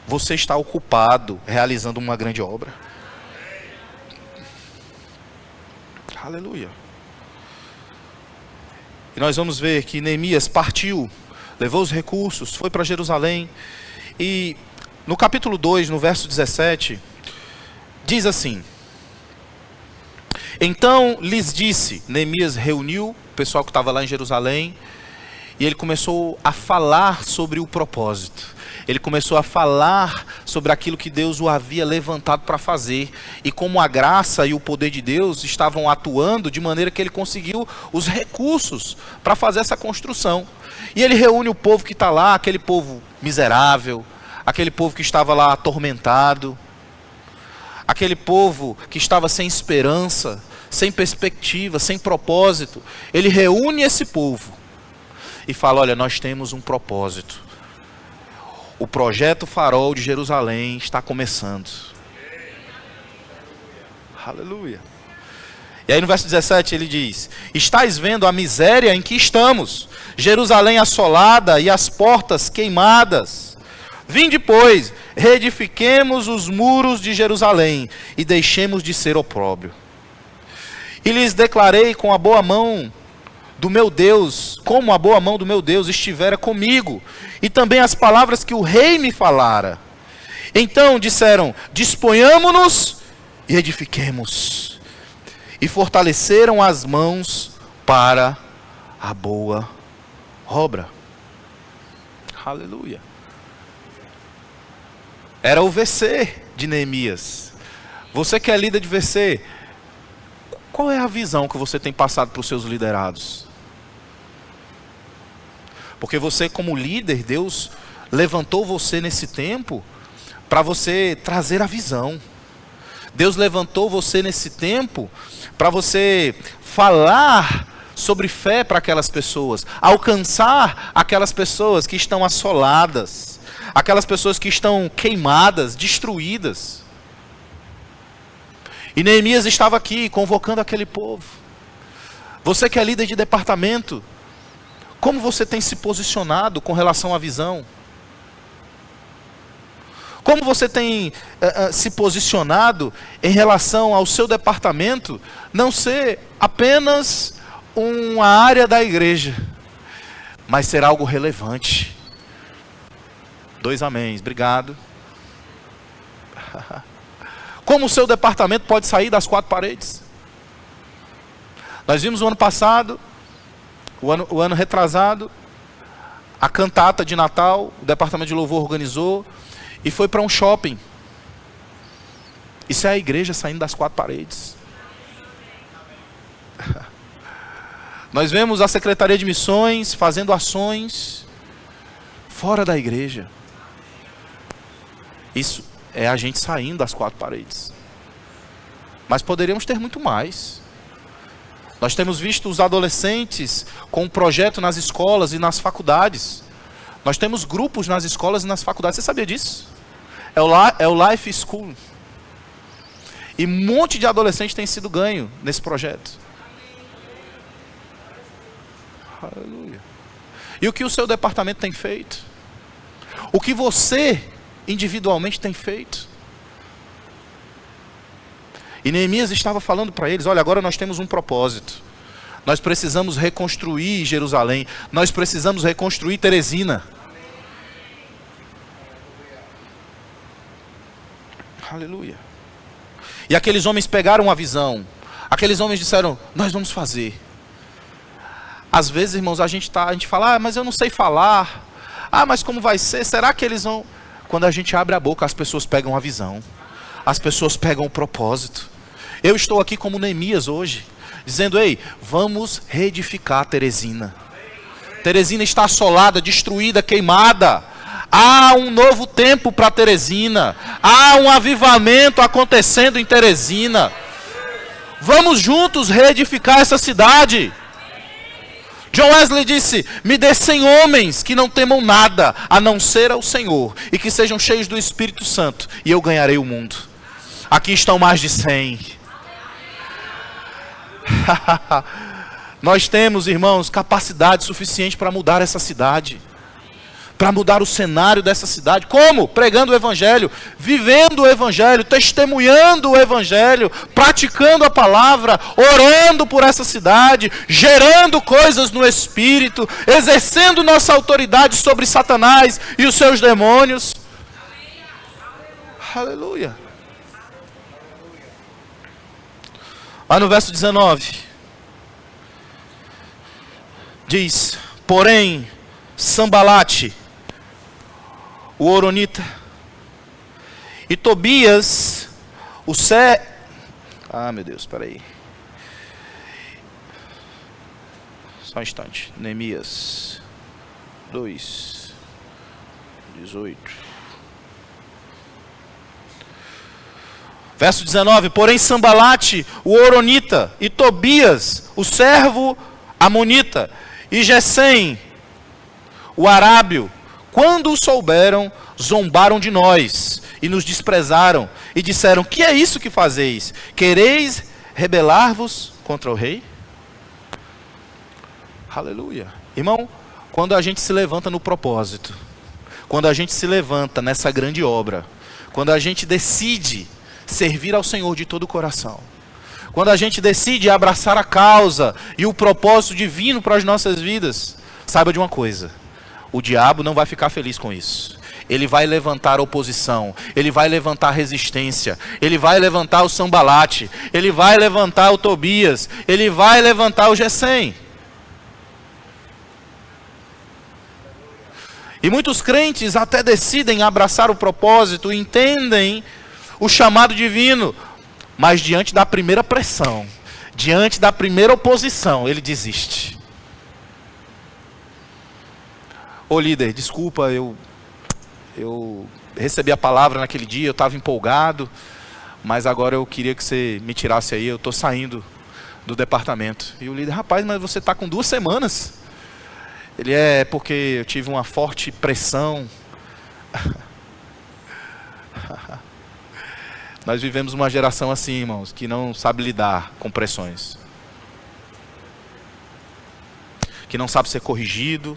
S3: Você está ocupado realizando uma grande obra. Aleluia. E nós vamos ver que Neemias partiu, levou os recursos, foi para Jerusalém. E no capítulo 2, no verso 17, diz assim: então lhes disse, Neemias reuniu o pessoal que estava lá em Jerusalém, e ele começou a falar sobre o propósito. Ele começou a falar sobre aquilo que Deus o havia levantado para fazer. E como a graça e o poder de Deus estavam atuando de maneira que ele conseguiu os recursos para fazer essa construção. E ele reúne o povo que está lá, aquele povo miserável, aquele povo que estava lá atormentado, aquele povo que estava sem esperança, sem perspectiva, sem propósito. Ele reúne esse povo e fala: olha, nós temos um propósito. O projeto Farol de Jerusalém está começando. Aleluia. E aí no verso 17 ele diz: estais vendo a miséria em que estamos, Jerusalém assolada e as portas queimadas. Vinde, pois, reedifiquemos os muros de Jerusalém e deixemos de ser opróbrio. E lhes declarei com a boa mão do meu Deus, como a boa mão do meu Deus estivera comigo, e também as palavras que o rei me falara. Então disseram: disponhamo-nos e edifiquemos. E fortaleceram as mãos para a boa obra. Aleluia. Era o VC de Neemias. Você que é líder de VC, qual é a visão que você tem passado para os seus liderados? Porque você, como líder, Deus levantou você nesse tempo para você trazer a visão. Deus levantou você nesse tempo para você falar sobre fé para aquelas pessoas, alcançar aquelas pessoas que estão assoladas, aquelas pessoas que estão queimadas, destruídas. E Neemias estava aqui convocando aquele povo. Você que é líder de departamento, como você tem se posicionado com relação à visão? Como você tem se posicionado em relação ao seu departamento não ser apenas uma área da igreja, mas ser algo relevante? 2 améns, obrigado. Como o seu departamento pode sair das 4 paredes? Nós vimos o ano passado, o ano retrasado, a cantata de Natal, o departamento de louvor organizou, e foi para um shopping. Isso é a igreja saindo das 4 paredes. Nós vemos a Secretaria de Missões fazendo ações fora da igreja. Isso é a gente saindo das 4 paredes. Mas poderíamos ter muito mais. Nós temos visto os adolescentes com um projeto nas escolas e nas faculdades. Nós temos grupos nas escolas e nas faculdades. Você sabia disso? É o Life School. E um monte de adolescentes tem sido ganho nesse projeto. Aleluia. E o que o seu departamento tem feito? O que você individualmente tem feito? E Neemias estava falando para eles: olha, agora nós temos um propósito. Nós precisamos reconstruir Jerusalém. Nós precisamos reconstruir Teresina. Aleluia. E aqueles homens pegaram a visão. Aqueles homens disseram: nós vamos fazer. Às vezes, irmãos, a gente fala: ah, mas eu não sei falar. Ah, mas como vai ser? Será que eles vão... Quando a gente abre a boca, as pessoas pegam a visão. As pessoas pegam o propósito. Eu estou aqui como Neemias hoje, dizendo: ei, vamos reedificar Teresina. Teresina está assolada, destruída, queimada. Há um novo tempo para Teresina. Há um avivamento acontecendo em Teresina. Vamos juntos reedificar essa cidade. John Wesley disse: me dê 100 homens que não temam nada, a não ser ao Senhor, e que sejam cheios do Espírito Santo, e eu ganharei o mundo. Aqui estão mais de 100. Nós temos, irmãos, capacidade suficiente para mudar essa cidade, para mudar o cenário dessa cidade. Como? Pregando o Evangelho, vivendo o Evangelho, testemunhando o Evangelho, praticando a palavra, orando por essa cidade, gerando coisas no Espírito, exercendo nossa autoridade sobre Satanás e os seus demônios. Aleluia. Lá no verso 19. Diz: porém, Sambalate, o Horonita, e Tobias, o Ah, meu Deus, espera aí. Só um instante. Neemias 2, 18. Verso 19. Porém, Sambalate, o Horonita, e Tobias, o servo amonita, e Gesem, o arábio, quando o souberam, zombaram de nós e nos desprezaram e disseram: que é isso que fazeis? Quereis rebelar-vos contra o rei? Aleluia. Irmão, quando a gente se levanta no propósito, quando a gente se levanta nessa grande obra, quando a gente decide servir ao Senhor de todo o coração, quando a gente decide abraçar a causa e o propósito divino para as nossas vidas, saiba de uma coisa: o diabo não vai ficar feliz com isso. Ele vai levantar oposição, ele vai levantar resistência, ele vai levantar o Sambalate, ele vai levantar o Tobias, ele vai levantar o Gesem. E muitos crentes até decidem abraçar o propósito, entendem o chamado divino, mas diante da primeira pressão, diante da primeira oposição, ele desiste. Ô líder, desculpa, eu recebi a palavra naquele dia, eu estava empolgado, mas agora eu queria que você me tirasse aí, eu estou saindo do departamento. E o líder: rapaz, mas você está com 2 semanas. Ele: é porque eu tive uma forte pressão. Nós vivemos uma geração assim, irmãos, que não sabe lidar com pressões, que não sabe ser corrigido,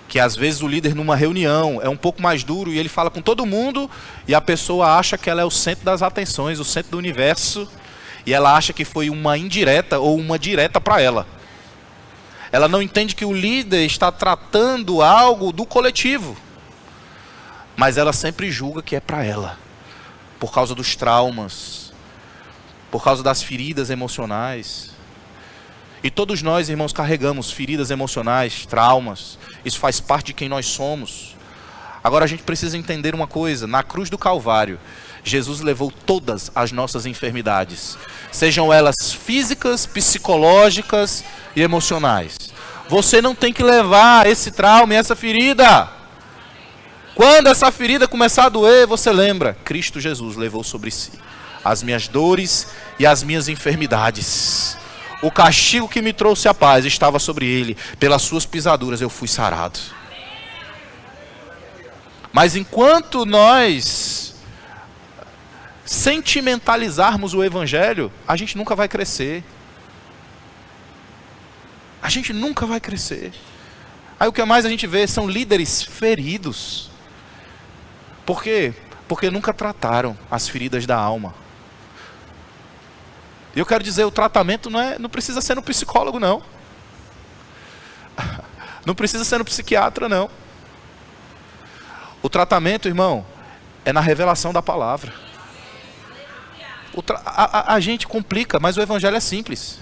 S3: que às vezes o líder numa reunião é um pouco mais duro e ele fala com todo mundo e a pessoa acha que ela é o centro das atenções, o centro do universo, e ela acha que foi uma indireta ou uma direta para ela. Ela não entende que o líder está tratando algo do coletivo, mas ela sempre julga que é para ela, por causa dos traumas, por causa das feridas emocionais. E todos nós, irmãos, carregamos feridas emocionais, traumas. Isso faz parte de quem nós somos. Agora a gente precisa entender uma coisa: na cruz do Calvário, Jesus levou todas as nossas enfermidades, sejam elas físicas, psicológicas e emocionais. Você não tem que levar esse trauma e essa ferida. Quando essa ferida começar a doer, você lembra: Cristo Jesus levou sobre si as minhas dores e as minhas enfermidades. O castigo que me trouxe a paz estava sobre ele, pelas suas pisaduras eu fui sarado. Mas enquanto nós sentimentalizarmos o evangelho, a gente nunca vai crescer. A gente nunca vai crescer. Aí o que mais a gente vê são líderes feridos. Por quê? Porque nunca trataram as feridas da alma. E eu quero dizer, o tratamento não precisa ser no psicólogo, não. Não precisa ser no psiquiatra, não. O tratamento, irmão, é na revelação da palavra. A gente complica, mas o evangelho é simples.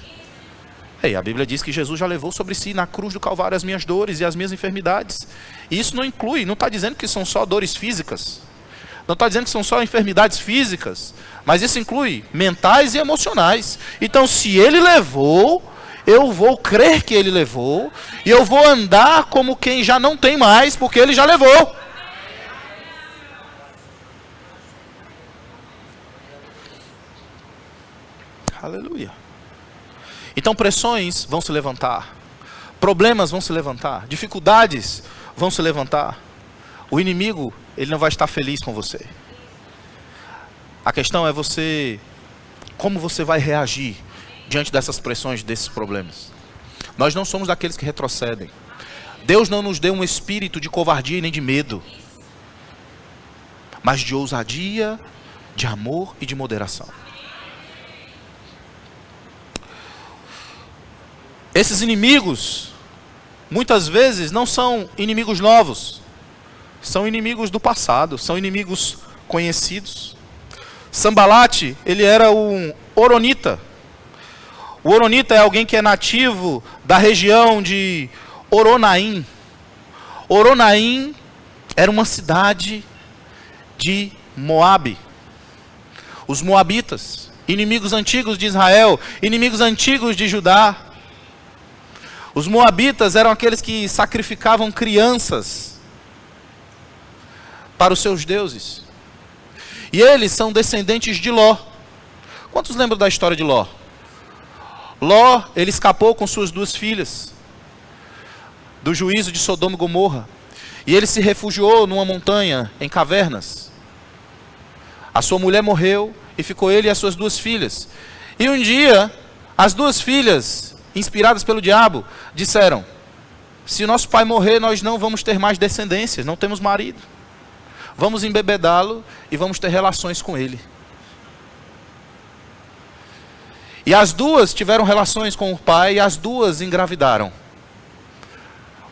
S3: A Bíblia diz que Jesus já levou sobre si na cruz do Calvário as minhas dores e as minhas enfermidades. E isso não inclui, não está dizendo que são só dores físicas. Não está dizendo que são só enfermidades físicas. Mas isso inclui mentais e emocionais. Então, se ele levou, eu vou crer que ele levou. E eu vou andar como quem já não tem mais, porque ele já levou. Aleluia. Então pressões vão se levantar, problemas vão se levantar, dificuldades vão se levantar. O inimigo, ele não vai estar feliz com você. A questão é como você vai reagir diante dessas pressões, desses problemas. Nós não somos daqueles que retrocedem. Deus não nos deu um espírito de covardia e nem de medo, mas de ousadia, de amor e de moderação. Esses inimigos, muitas vezes, não são inimigos novos. são inimigos do passado, são inimigos conhecidos. Sambalate, ele era um horonita. O horonita é alguém que é nativo da região de Horonaim. Horonaim era uma cidade de Moabe. Os moabitas, inimigos antigos de Israel, inimigos antigos de Judá. Os moabitas eram aqueles que sacrificavam crianças para os seus deuses. E eles são descendentes de Ló. Quantos lembram da história de Ló? Ló, ele escapou com suas 2 filhas do juízo de Sodoma e Gomorra. E ele se refugiou numa montanha, em cavernas. A sua mulher morreu e ficou ele e as suas 2 filhas. E um dia, as 2 filhas, inspiradas pelo diabo, disseram: se o nosso pai morrer, nós não vamos ter mais descendências, não temos marido. Vamos embebedá-lo e vamos ter relações com ele. E as 2 tiveram relações com o pai e as 2 engravidaram.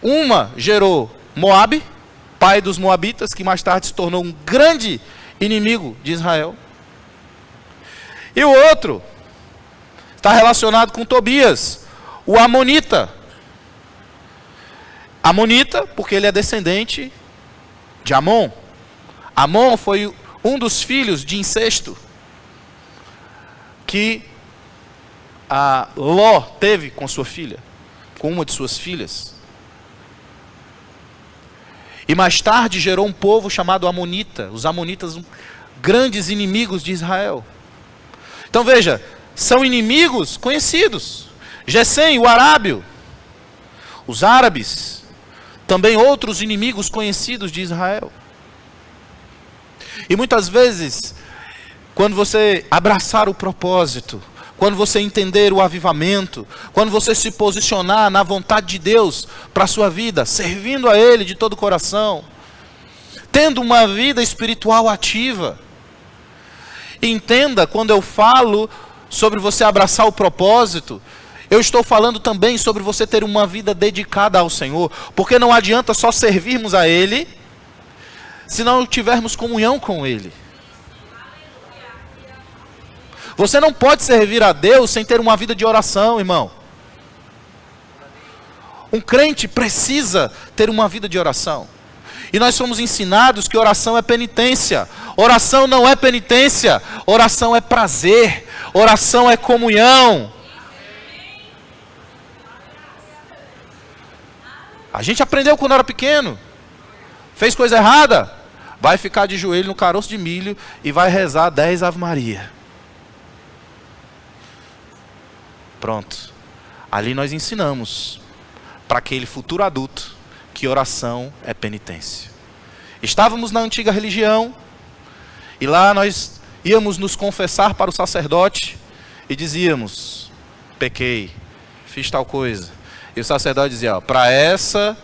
S3: Uma gerou Moabe, pai dos moabitas, que mais tarde se tornou um grande inimigo de Israel. E o outro está relacionado com Tobias, o amonita. Amonita, porque ele é descendente de Amon. Amon foi um dos filhos de incesto que a Ló teve com sua filha, com uma de suas filhas. E mais tarde gerou um povo chamado Amonita. Os Amonitas, grandes inimigos de Israel. Então veja, são inimigos conhecidos. Gesem, o arábio. Os árabes. Também outros inimigos conhecidos de Israel. E muitas vezes, quando você abraçar o propósito, quando você entender o avivamento, quando você se posicionar na vontade de Deus para a sua vida, servindo a Ele de todo o coração, tendo uma vida espiritual ativa, entenda, quando eu falo sobre você abraçar o propósito, eu estou falando também sobre você ter uma vida dedicada ao Senhor, porque não adianta só servirmos a Ele, se não tivermos comunhão com Ele. Você não pode servir a Deus sem ter uma vida de oração, irmão. Um crente precisa ter uma vida de oração. E nós somos ensinados que oração é penitência. Oração não é penitência. Oração é prazer. Oração é comunhão. A gente aprendeu quando era pequeno. Fez coisa errada? Vai ficar de joelho no caroço de milho e vai rezar 10 Ave Maria. Pronto. Ali nós ensinamos para aquele futuro adulto que oração é penitência. Estávamos na antiga religião e lá nós íamos nos confessar para o sacerdote e dizíamos: pequei, fiz tal coisa. E o sacerdote dizia: para essa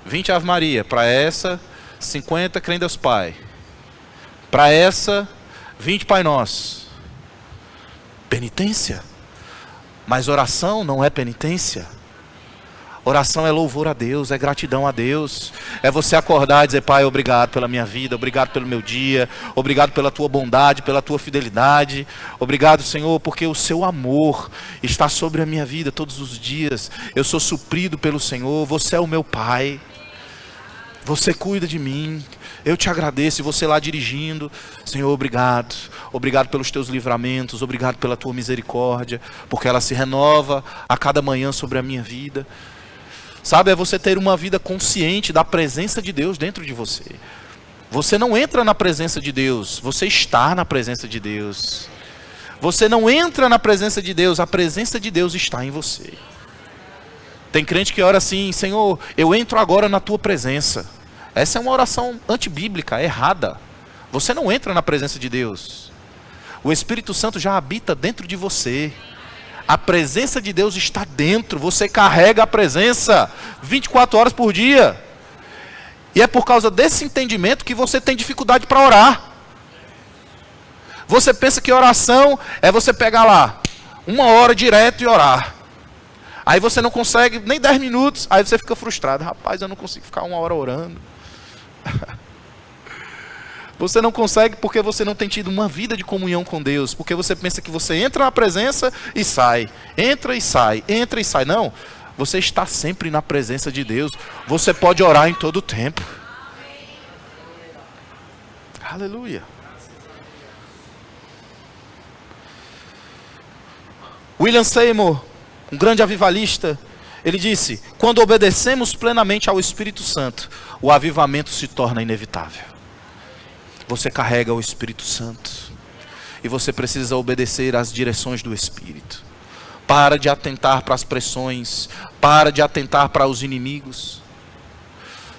S3: 20 Ave Maria, para essa 50 crê em Deus Pai, para essa 20 Pai Nosso. Penitência. Mas oração não é penitência. Oração é louvor a Deus, é gratidão a Deus. É você acordar e dizer: Pai, obrigado pela minha vida, obrigado pelo meu dia, obrigado pela tua bondade, pela tua fidelidade. Obrigado, Senhor, porque o seu amor está sobre a minha vida todos os dias. Eu sou suprido pelo Senhor, você é o meu Pai. Você cuida de mim. Eu te agradeço, e você lá dirigindo: Senhor, obrigado. Obrigado pelos teus livramentos, obrigado pela tua misericórdia, porque ela se renova a cada manhã sobre a minha vida. Sabe, é você ter uma vida consciente da presença de Deus dentro de você. Você não entra na presença de Deus, você está na presença de Deus. Você não entra na presença de Deus, a presença de Deus está em você. Tem crente que ora assim: Senhor, eu entro agora na tua presença. Essa é uma oração antibíblica, errada. Você não entra na presença de Deus. O Espírito Santo já habita dentro de você. A presença de Deus está dentro. Você carrega a presença 24 horas por dia. E é por causa desse entendimento que você tem dificuldade para orar. Você pensa que oração é você pegar lá 1 hora direto e orar. Aí você não consegue nem 10 minutos. Aí você fica frustrado: rapaz, eu não consigo ficar 1 hora orando. Você não consegue porque você não tem tido uma vida de comunhão com Deus. Porque você pensa que você entra na presença e sai. Entra e sai, entra e sai. Não, você está sempre na presença de Deus. Você pode orar em todo o tempo. Aleluia. William Seymour, um grande avivalista, ele disse: quando obedecemos plenamente ao Espírito Santo, o avivamento se torna inevitável. Você carrega o Espírito Santo e você precisa obedecer às direções do Espírito. Para de atentar para as pressões, para de atentar para os inimigos.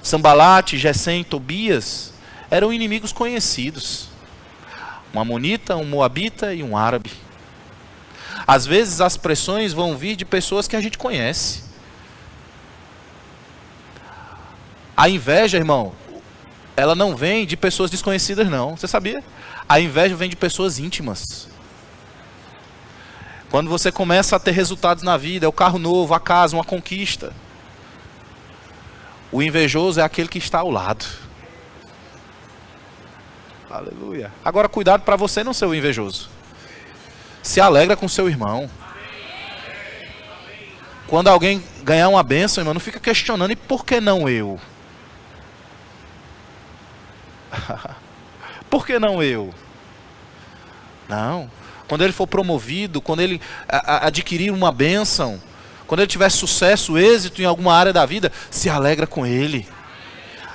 S3: Sambalate, Gesem, Tobias eram inimigos conhecidos. Um amonita, um moabita e um árabe. Às vezes as pressões vão vir de pessoas que a gente conhece. A inveja, irmão, ela não vem de pessoas desconhecidas, não. Você sabia? A inveja vem de pessoas íntimas. Quando você começa a ter resultados na vida, é o carro novo, a casa, uma conquista. O invejoso é aquele que está ao lado. Aleluia. Agora cuidado para você não ser o invejoso. Se alegra com seu irmão. Quando alguém ganhar uma bênção, irmão, não fica questionando, e por que não eu? Por que não eu? Não. Quando ele for promovido, quando ele adquirir uma bênção, quando ele tiver sucesso, êxito em alguma área da vida, se alegra com ele.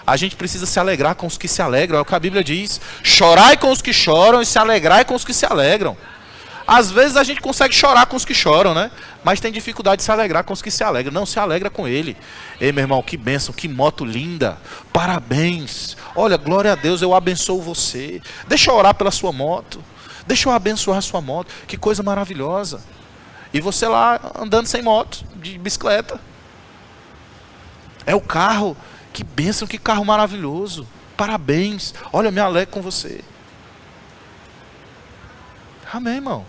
S3: A gente precisa se alegrar com os que se alegram. É o que a Bíblia diz: chorai com os que choram e se alegrai com os que se alegram. Às vezes a gente consegue chorar com os que choram, né? Mas tem dificuldade de se alegrar com os que se alegram. Não, se alegra com ele. Ei, meu irmão, que bênção, que moto linda. Parabéns. Olha, glória a Deus, eu abençoo você. Deixa eu orar pela sua moto. Deixa eu abençoar a sua moto. Que coisa maravilhosa. E você lá andando sem moto, de bicicleta. É o carro. Que bênção, que carro maravilhoso. Parabéns. Olha, eu me alegro com você. Amém, irmão.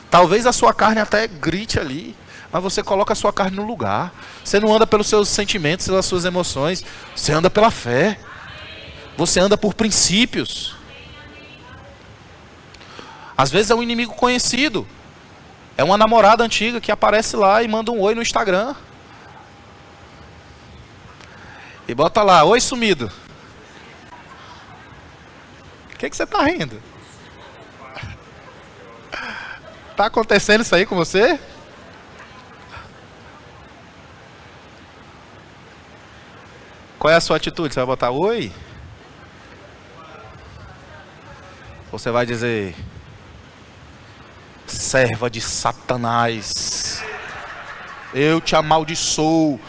S3: Talvez a sua carne até grite ali, mas você coloca a sua carne no lugar. Você não anda pelos seus sentimentos, pelas suas emoções. Você anda pela fé. Você anda por princípios. Às vezes é um inimigo conhecido. É uma namorada antiga que aparece lá e manda um oi no Instagram. E bota lá: oi, sumido. O que você está rindo? Está acontecendo isso aí com você? Qual é a sua atitude? Você vai botar oi? Ou você vai dizer: serva de Satanás, eu te amaldiçoo.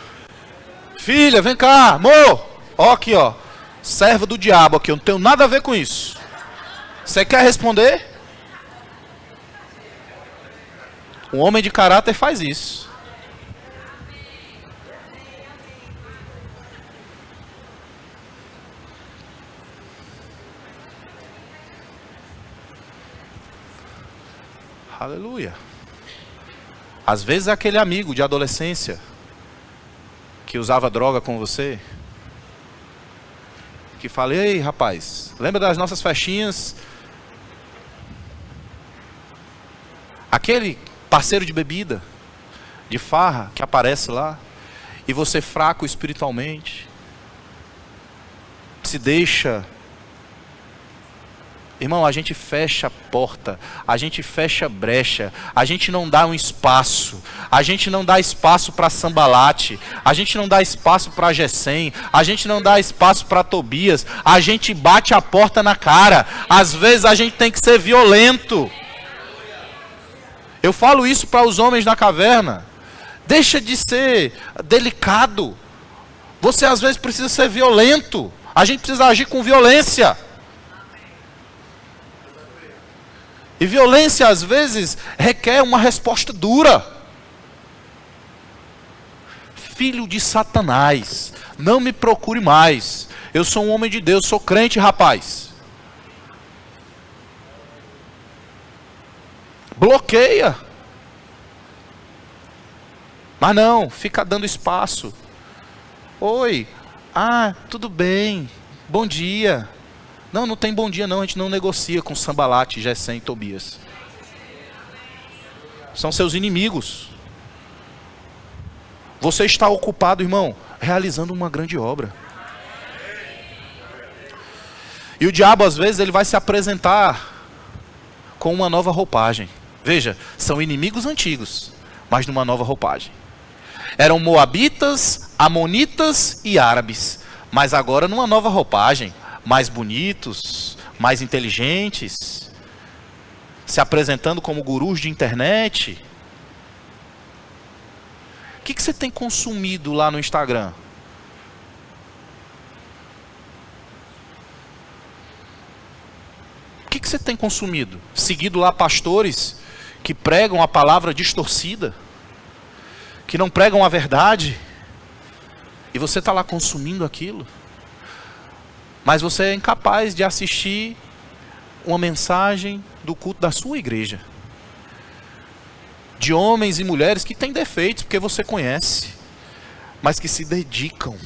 S3: Filha, vem cá, amor. Ó aqui, ó. Serva do diabo aqui, eu não tenho nada a ver com isso. Você quer responder? Um homem de caráter faz isso. Aleluia. Às vezes é aquele amigo de adolescência que usava droga com você, que fala: ei, rapaz, lembra das nossas festinhas? Aquele parceiro de bebida, de farra, que aparece lá, e você fraco espiritualmente, se deixa. Irmão, a gente fecha a porta, a gente fecha a brecha, a gente não dá um espaço, a gente não dá espaço para Sambalate, a gente não dá espaço para Gesem, a gente não dá espaço para Tobias, a gente bate a porta na cara. Às vezes a gente tem que ser violento. Eu falo isso para os homens na caverna. Deixa de ser delicado. Você às vezes precisa ser violento. A gente precisa agir com violência. E violência às vezes requer uma resposta dura. Filho de Satanás, não me procure mais. Eu sou um homem de Deus, sou crente, rapaz. Bloqueia. Mas não, fica dando espaço. Oi, tudo bem, bom dia. Não tem bom dia não, a gente não negocia com Sambalate, Gesem e Tobias. São seus inimigos. Você está ocupado, irmão, realizando uma grande obra. E o diabo, às vezes, ele vai se apresentar com uma nova roupagem. Veja, são inimigos antigos, mas numa nova roupagem. Eram moabitas, amonitas e árabes, mas agora numa nova roupagem. Mais bonitos, mais inteligentes, se apresentando como gurus de internet. O que você tem consumido lá no Instagram? O que você tem consumido? Seguido lá pastores que pregam a palavra distorcida, que não pregam a verdade, e você está lá consumindo aquilo? Mas você é incapaz de assistir uma mensagem do culto da sua igreja. De homens e mulheres que têm defeitos, porque você conhece. Mas que se dedicam.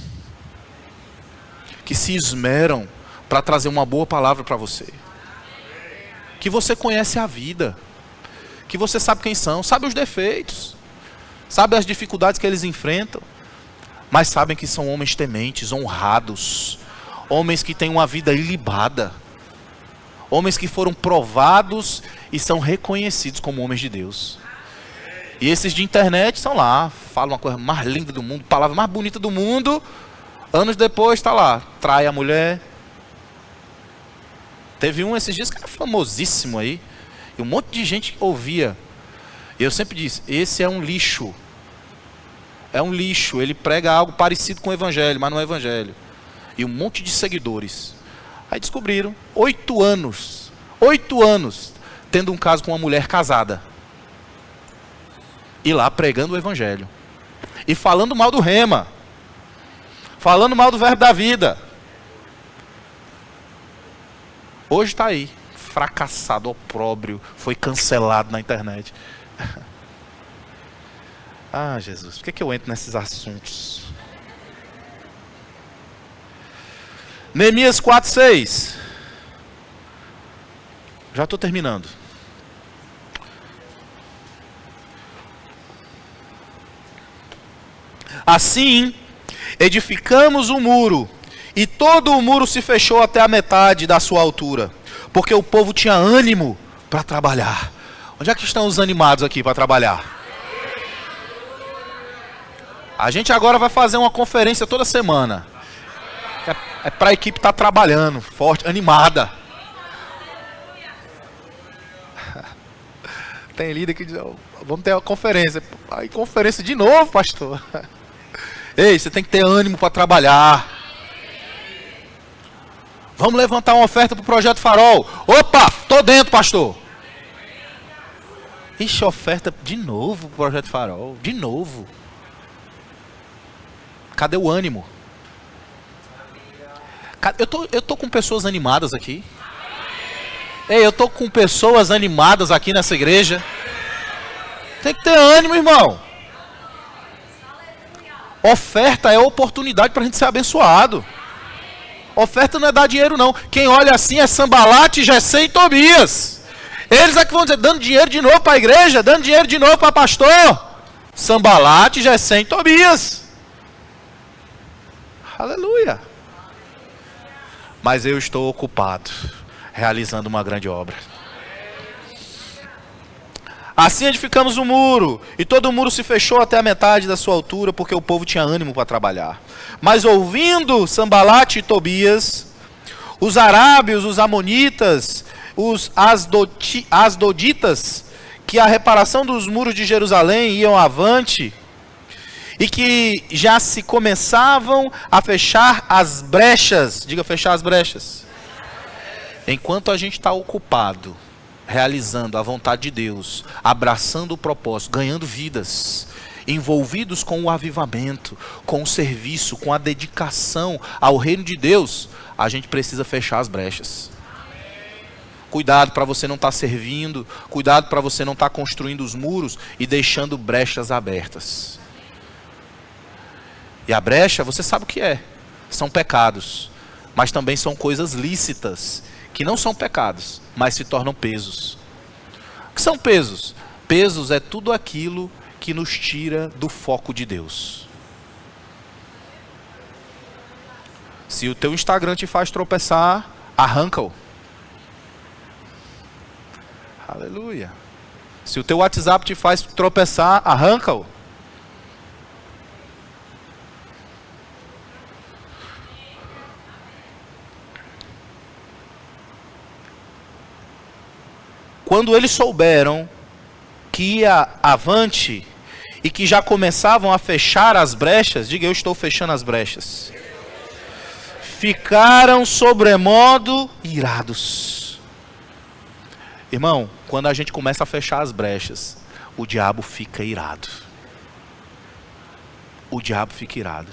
S3: Que se esmeram para trazer uma boa palavra para você. Que você conhece a vida. Que você sabe quem são, sabe os defeitos. Sabe as dificuldades que eles enfrentam. Mas sabem que são homens tementes, honrados. Homens que têm uma vida ilibada. Homens que foram provados e são reconhecidos como homens de Deus. E esses de internet estão lá, falam uma coisa mais linda do mundo, palavra mais bonita do mundo. Anos depois está lá, trai a mulher. Teve um esses dias que era famosíssimo aí. E um monte de gente ouvia. E eu sempre disse, esse é um lixo. É um lixo, ele prega algo parecido com o evangelho, mas não é evangelho. E um monte de seguidores. Aí descobriram, 8 anos, tendo um caso com uma mulher casada. E lá pregando o evangelho. E falando mal do rema. Falando mal do verbo da vida. Hoje está aí, fracassado, opróbrio, foi cancelado na internet. Ah, Jesus, por que eu entro nesses assuntos? Neemias 4:6. Já estou terminando. Assim, edificamos o muro, e todo o muro se fechou até a metade da sua altura, porque o povo tinha ânimo para trabalhar. Onde é que estão os animados aqui para trabalhar? A gente agora vai fazer uma conferência toda semana. É para a equipe estar trabalhando, forte, animada. Tem líder que diz, vamos ter uma conferência. Aí conferência de novo, pastor. Ei, você tem que ter ânimo para trabalhar. Vamos levantar uma oferta para o Projeto Farol. Opa, tô dentro, pastor. Ixi, oferta de novo para o Projeto Farol. De novo. Cadê o ânimo? Eu tô com pessoas animadas aqui. Ei, eu tô com pessoas animadas aqui nessa igreja. Tem que ter ânimo, irmão. Oferta é oportunidade para a gente ser abençoado. Oferta não é dar dinheiro não. Quem olha assim é Sambalate, Gesem e Tobias. Eles é que vão dizer, dando dinheiro de novo para a igreja, dando dinheiro de novo para pastor. Sambalate, Gesem e Tobias. Aleluia. Mas eu estou ocupado, realizando uma grande obra. Assim edificamos o muro, e todo o muro se fechou até a metade da sua altura, porque o povo tinha ânimo para trabalhar. Mas ouvindo Sambalate e Tobias, os arábios, os amonitas, os asdoditas, que a reparação dos muros de Jerusalém iam avante, e que já se começavam a fechar as brechas. Diga, fechar as brechas. Enquanto a gente está ocupado, realizando a vontade de Deus, abraçando o propósito, ganhando vidas, envolvidos com o avivamento, com o serviço, com a dedicação ao reino de Deus, a gente precisa fechar as brechas. Cuidado para você não estar servindo, cuidado para você não estar construindo os muros e deixando brechas abertas. E a brecha, você sabe o que é? São pecados. mas também são coisas lícitas, que não são pecados, mas se tornam pesos. O que são pesos? Pesos é tudo aquilo que nos tira do foco de Deus. Se o teu Instagram te faz tropeçar, arranca-o. Aleluia. Se o teu WhatsApp te faz tropeçar, arranca-o. Quando eles souberam que ia avante e que já começavam a fechar as brechas, diga, eu estou fechando as brechas, ficaram sobremodo irados. Irmão, quando a gente começa a fechar as brechas, o diabo fica irado. O diabo fica irado.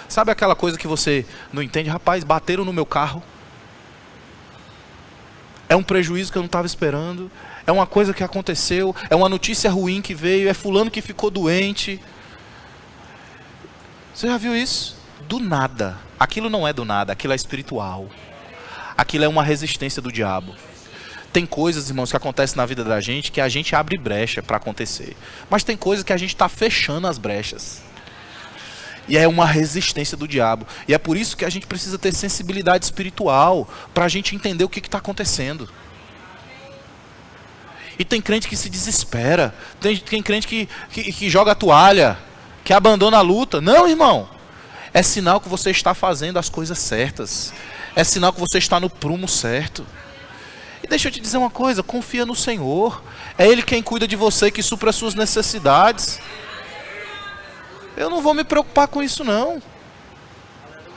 S3: Sabe aquela coisa que você não entende? Rapaz, bateram no meu carro. É um prejuízo que eu não estava esperando. É uma coisa que aconteceu. É uma notícia ruim que veio. É fulano que ficou doente. Você já viu isso? Do nada. Aquilo não é do nada. Aquilo é espiritual. Aquilo é uma resistência do diabo. Tem coisas, irmãos, que acontecem na vida da gente que a gente abre brecha para acontecer. Mas tem coisas que a gente está fechando as brechas. E é uma resistência do diabo. E é por isso que a gente precisa ter sensibilidade espiritual para a gente entender o que está acontecendo. E tem crente que se desespera. Tem crente que joga a toalha, que abandona a luta. Não, irmão. É sinal que você está fazendo as coisas certas. É sinal que você está no prumo certo. E deixa eu te dizer uma coisa, confia no Senhor. É Ele quem cuida de você, que supra as suas necessidades. Eu não vou me preocupar com isso não.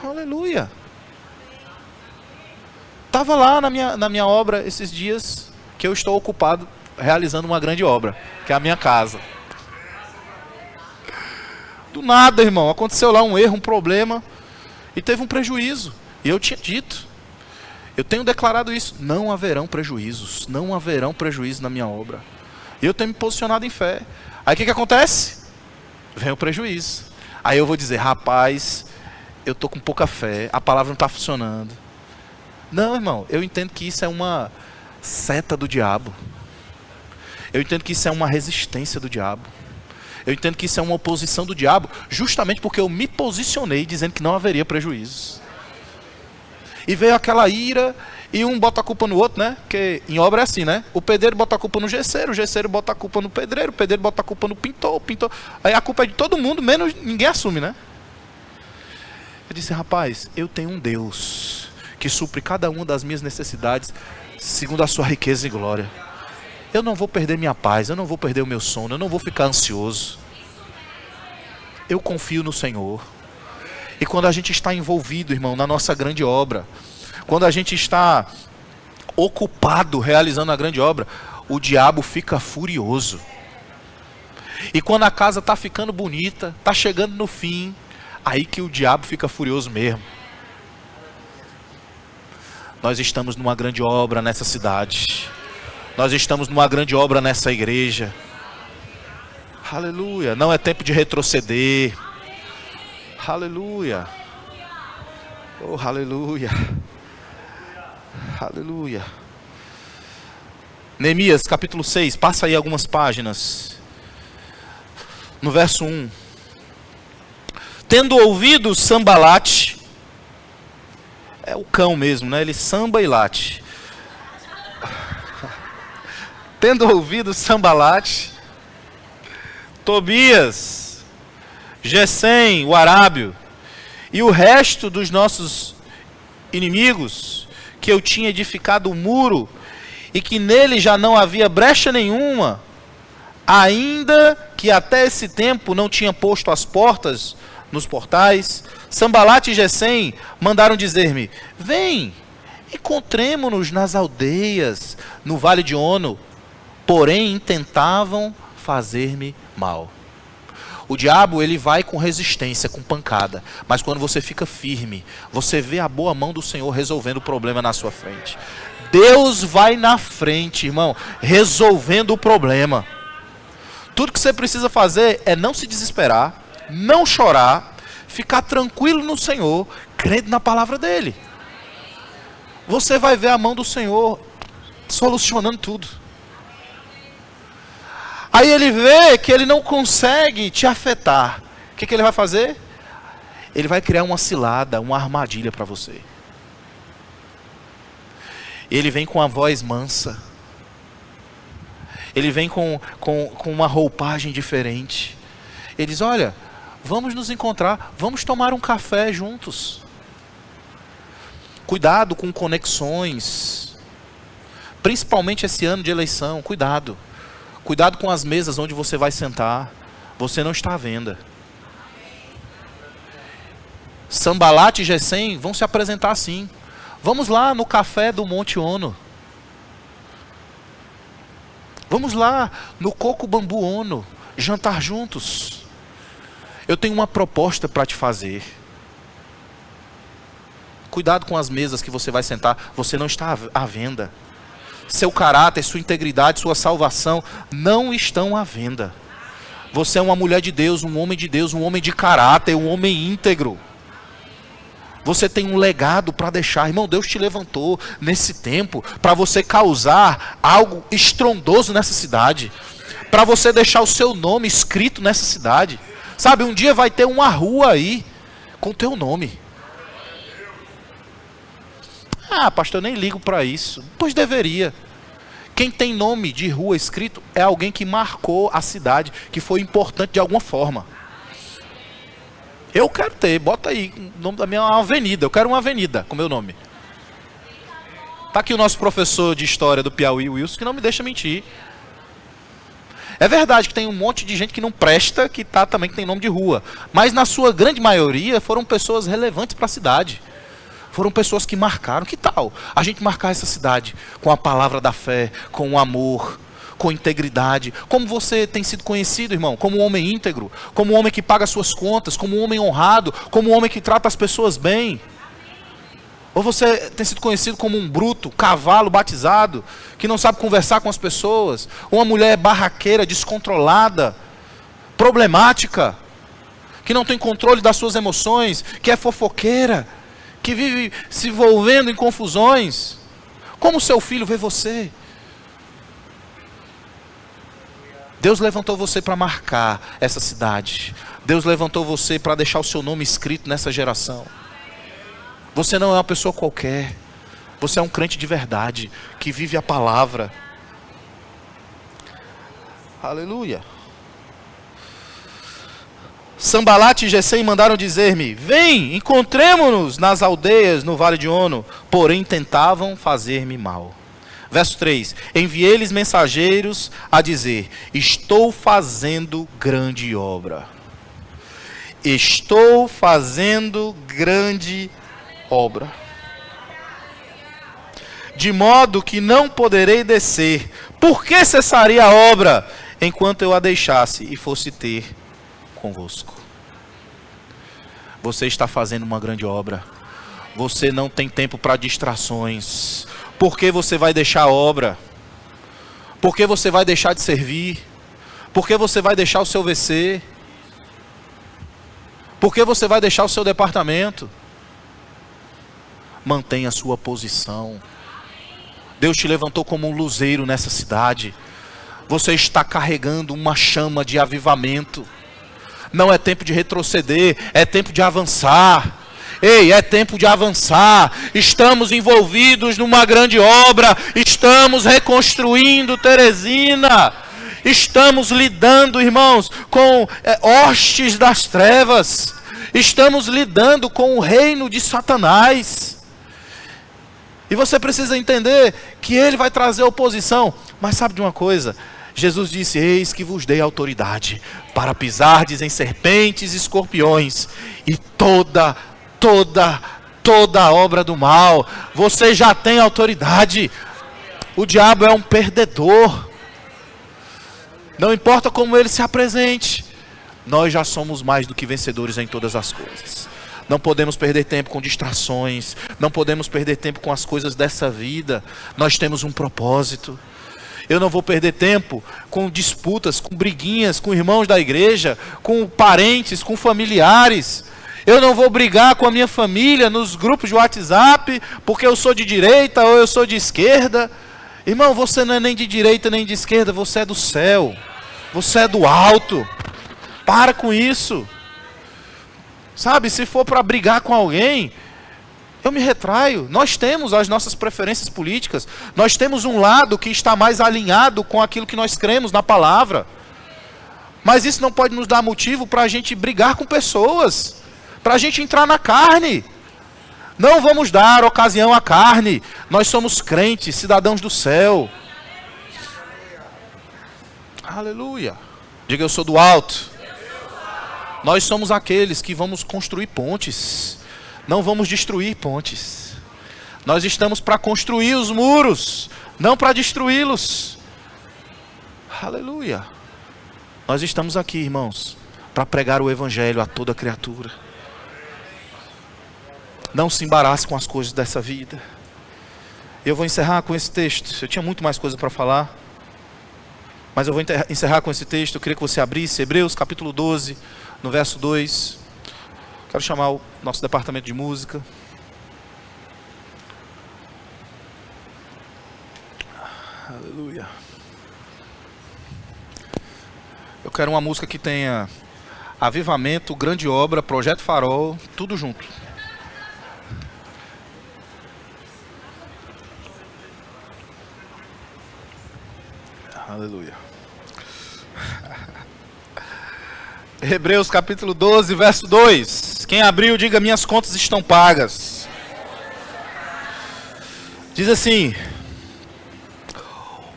S3: Aleluia. Estava lá na minha obra esses dias, que eu estou ocupado realizando uma grande obra, que é a minha casa. Do nada, irmão, aconteceu lá um erro, um problema, e teve um prejuízo. E eu tinha dito, eu tenho declarado isso, não haverão prejuízos, não haverão prejuízos na minha obra. E eu tenho me posicionado em fé. Aí o que acontece? Vem o prejuízo. Aí eu vou dizer, rapaz, eu estou com pouca fé, a palavra não está funcionando. Não, irmão, eu entendo que isso é uma seta do diabo. Eu entendo que isso é uma resistência do diabo. Eu entendo que isso é uma oposição do diabo, justamente porque eu me posicionei dizendo que não haveria prejuízos. E veio aquela ira, e um bota a culpa no outro, né? Porque em obra é assim, né? O pedreiro bota a culpa no gesseiro, o gesseiro bota a culpa no pedreiro, o pedreiro bota a culpa no pintor, o pintor... Aí a culpa é de todo mundo, menos ninguém assume, né? Eu disse, rapaz, eu tenho um Deus que supre cada uma das minhas necessidades segundo a sua riqueza e glória. Eu não vou perder minha paz, eu não vou perder o meu sono, eu não vou ficar ansioso. Eu confio no Senhor. E quando a gente está envolvido, irmão, na nossa grande obra, quando a gente está ocupado realizando a grande obra, o diabo fica furioso. E quando a casa está ficando bonita, está chegando no fim, aí que o diabo fica furioso mesmo. Nós estamos numa grande obra nessa cidade. Nós estamos numa grande obra nessa igreja. Aleluia. Não é tempo de retroceder. Aleluia. Oh, aleluia. Aleluia. Neemias, capítulo 6. Passa aí algumas páginas. No verso 1. Tendo ouvido Sambalate. É o cão mesmo, né? Ele samba e late. Tendo ouvido Sambalate, Tobias, Gesem, o arábio, e o resto dos nossos inimigos, que eu tinha edificado o muro, e que nele já não havia brecha nenhuma, ainda que até esse tempo não tinha posto as portas nos portais, Sambalate e Gesem mandaram dizer-me, vem, encontremo-nos nas aldeias, no vale de Ono, porém intentavam fazer-me mal. O diabo, ele vai com resistência, com pancada, mas quando você fica firme, você vê a boa mão do Senhor resolvendo o problema na sua frente. Deus vai na frente, irmão, resolvendo o problema. Tudo que você precisa fazer é não se desesperar, não chorar, ficar tranquilo no Senhor, crendo na palavra dele. você vai ver a mão do Senhor solucionando tudo. Aí ele vê que ele não consegue te afetar. O que ele vai fazer? Ele vai criar uma cilada, uma armadilha para você. Ele vem com a voz mansa. Ele vem com uma roupagem diferente. Ele diz, olha, vamos nos encontrar, vamos tomar um café juntos. Cuidado com conexões. Principalmente esse ano de eleição, cuidado. Cuidado com as mesas onde você vai sentar. Você não está à venda. Sanbalat e Gesem vão se apresentar assim. Vamos lá no café do Monte Ono. Vamos lá no Coco Bambu Ono, jantar juntos. Eu tenho uma proposta para te fazer. Cuidado com as mesas que você vai sentar. Você não está à venda. Seu caráter, sua integridade, sua salvação não estão à venda. Você é uma mulher de Deus, um homem de caráter, um homem íntegro. Você tem um legado para deixar. Irmão, Deus te levantou nesse tempo para você causar algo estrondoso nessa cidade. Para você deixar o seu nome escrito nessa cidade. Sabe, um dia vai ter uma rua aí com o teu nome. Ah, pastor, eu nem ligo para isso. Pois deveria. Quem tem nome de rua escrito é alguém que marcou a cidade, que foi importante de alguma forma. Eu quero ter, bota aí, o nome da minha avenida, eu quero uma avenida com meu nome. Tá aqui o nosso professor de história do Piauí, Wilson, que não me deixa mentir. É verdade que tem um monte de gente que não presta, que tem nome de rua. Mas na sua grande maioria foram pessoas relevantes para a cidade. Foram pessoas que marcaram. Que tal a gente marcar essa cidade com a palavra da fé, com o amor, com integridade? Como você tem sido conhecido, irmão? Como um homem íntegro, como um homem que paga suas contas, como um homem honrado, como um homem que trata as pessoas bem? Ou você tem sido conhecido como um bruto, cavalo batizado, que não sabe conversar com as pessoas? Ou uma mulher barraqueira, descontrolada, problemática, que não tem controle das suas emoções, que é fofoqueira, que vive se envolvendo em confusões? Como seu filho vê você? Deus levantou você para marcar essa cidade. Deus levantou você para deixar o seu nome escrito nessa geração. Você não é uma pessoa qualquer. Você é um crente de verdade, que vive a palavra. Aleluia. Sanbalat e Gesem mandaram dizer-me: vem, encontremo-nos nas aldeias no vale de Ono. Porém tentavam fazer-me mal. Verso 3: enviei-lhes mensageiros a dizer: estou fazendo grande obra. Estou fazendo grande obra. De modo que não poderei descer. Por que cessaria a obra enquanto eu a deixasse e fosse ter convosco? Você está fazendo uma grande obra. Você não tem tempo para distrações. Por que você vai deixar a obra? Por que você vai deixar de servir? Por que você vai deixar o seu VC? Por que você vai deixar o seu departamento? Mantenha a sua posição. Deus te levantou como um luzeiro nessa cidade. Você está carregando uma chama de avivamento. Não é tempo de retroceder, é tempo de avançar. Ei, é tempo de avançar. Estamos envolvidos numa grande obra. Estamos reconstruindo Teresina. Estamos lidando, irmãos, com hostes das trevas. Estamos lidando com o reino de Satanás. E você precisa entender que ele vai trazer oposição. Mas sabe de uma coisa? Jesus disse: eis que vos dei autoridade para pisardes em serpentes e escorpiões e toda obra do mal. Você já tem autoridade. O diabo é um perdedor. Não importa como ele se apresente, nós já somos mais do que vencedores em todas as coisas. Não podemos perder tempo com distrações. Não podemos perder tempo com as coisas dessa vida. Nós temos um propósito. Eu não vou perder tempo com disputas, com briguinhas, com irmãos da igreja, com parentes, com familiares. Eu não vou brigar com a minha família nos grupos de WhatsApp, porque eu sou de direita ou eu sou de esquerda. Irmão, você não é nem de direita nem de esquerda, você é do céu. Você é do alto. Para com isso. Sabe, se for para brigar com alguém, eu me retraio. Nós temos as nossas preferências políticas. Nós temos um lado que está mais alinhado com aquilo que nós cremos na palavra. Mas isso não pode nos dar motivo para a gente brigar com pessoas. Para a gente entrar na carne. Não vamos dar ocasião à carne. Nós somos crentes, cidadãos do céu. Aleluia. Diga, eu sou do alto. Nós somos aqueles que vamos construir pontes. Não vamos destruir pontes. Nós estamos para construir os muros, não para destruí-los. Aleluia. Nós estamos aqui, irmãos, para pregar o evangelho a toda criatura. Não se embarace com as coisas dessa vida. Eu vou encerrar com esse texto. Eu tinha muito mais coisa para falar, mas eu vou encerrar com esse texto. Eu queria que você abrisse Hebreus capítulo 12, no verso 2. Quero chamar o nosso departamento de música. Aleluia. Eu quero uma música que tenha avivamento, grande obra, projeto farol, tudo junto. Aleluia. Hebreus capítulo 12, verso 2. Quem abriu, diga, minhas contas estão pagas. Diz assim: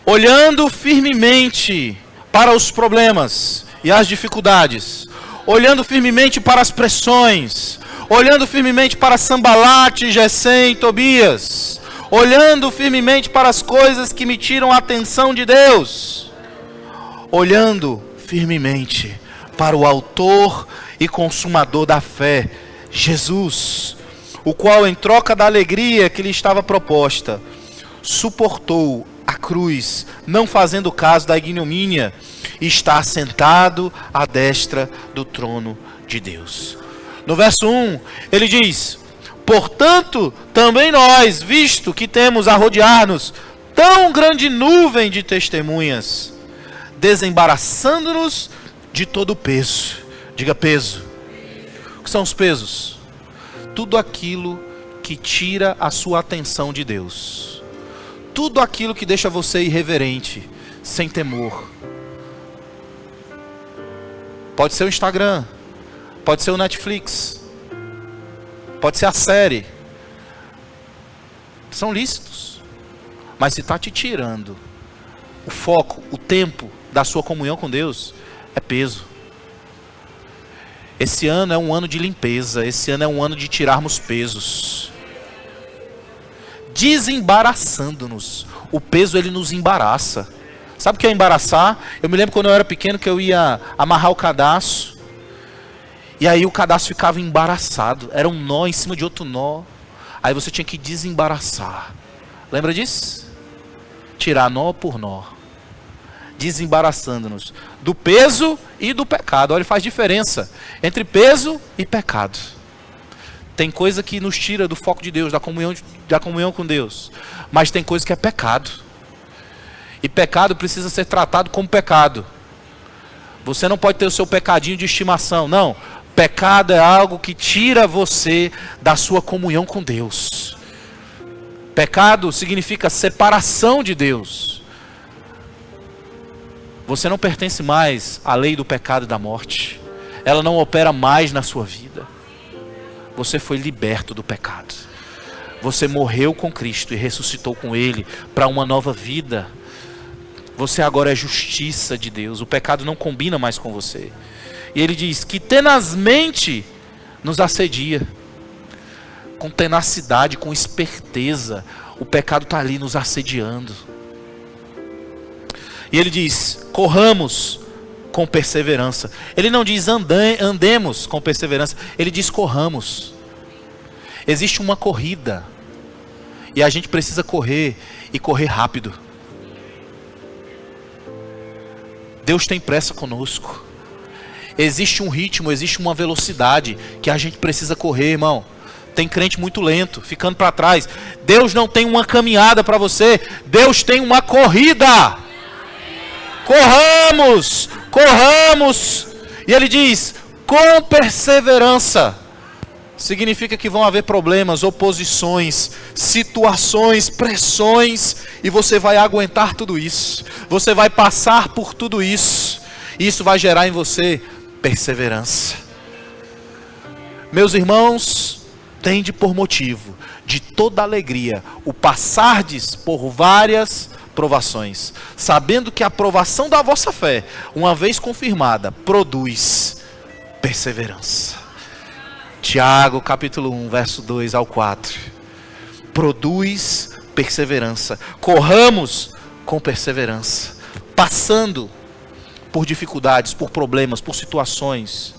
S3: olhando firmemente para os problemas e as dificuldades, olhando firmemente para as pressões, olhando firmemente para Sambalate, Gesem e Tobias, olhando firmemente para as coisas que me tiram a atenção de Deus, olhando firmemente para o autor e consumador da fé, Jesus, o qual, em troca da alegria que lhe estava proposta, suportou a cruz, não fazendo caso da ignomínia, e está sentado à destra do trono de Deus. No verso 1, ele diz: portanto, também nós, visto que temos a rodear-nos tão grande nuvem de testemunhas, desembaraçando-nos de todo o peso. Diga, peso. O que são os pesos? Tudo aquilo que tira a sua atenção de Deus. Tudo aquilo que deixa você irreverente, sem temor. Pode ser o Instagram, pode ser o Netflix, pode ser a série. São lícitos. Mas se está te tirando o foco, o tempo da sua comunhão com Deus, é peso. Esse ano é um ano de limpeza. Esse ano é um ano de tirarmos pesos, desembaraçando-nos. O peso, ele nos embaraça. Sabe o que é embaraçar? Eu me lembro quando eu era pequeno que eu ia amarrar o cadastro, e aí o cadastro ficava embaraçado. Era um nó em cima de outro nó. Aí você tinha que desembaraçar. Lembra disso? Tirar nó por nó. Desembaraçando-nos do peso e do pecado. Olha, faz diferença entre peso e pecado. Tem coisa que nos tira do foco de Deus, da comunhão com Deus. Mas tem coisa que é pecado. E pecado precisa ser tratado como pecado. Você não pode ter o seu pecadinho de estimação. Não. Pecado é algo que tira você da sua comunhão com Deus. Pecado significa separação de Deus. Você não pertence mais à lei do pecado e da morte. Ela não opera mais na sua vida. Você foi liberto do pecado. Você morreu com Cristo e ressuscitou com Ele para uma nova vida. Você agora é justiça de Deus. O pecado não combina mais com você. E ele diz que tenazmente nos assedia. Com tenacidade, com esperteza. O pecado está ali nos assediando. E ele diz: corramos com perseverança. Ele não diz andemos com perseverança. Ele diz corramos. Existe uma corrida. E a gente precisa correr. E correr rápido. Deus tem pressa conosco. Existe um ritmo, existe uma velocidade que a gente precisa correr, irmão. Tem crente muito lento, ficando para trás. Deus não tem uma caminhada para você, Deus tem uma corrida. Corramos, corramos. E ele diz, com perseverança. Significa que vão haver problemas, oposições, situações, pressões, e você vai aguentar tudo isso. Você vai passar por tudo isso. E isso vai gerar em você perseverança. Meus irmãos, tende por motivo de toda alegria o passardes por várias provações, sabendo que a provação da vossa fé, uma vez confirmada, produz perseverança. Tiago capítulo 1, verso 2 ao 4. Produz perseverança. Corramos com perseverança, passando por dificuldades, por problemas, por situações.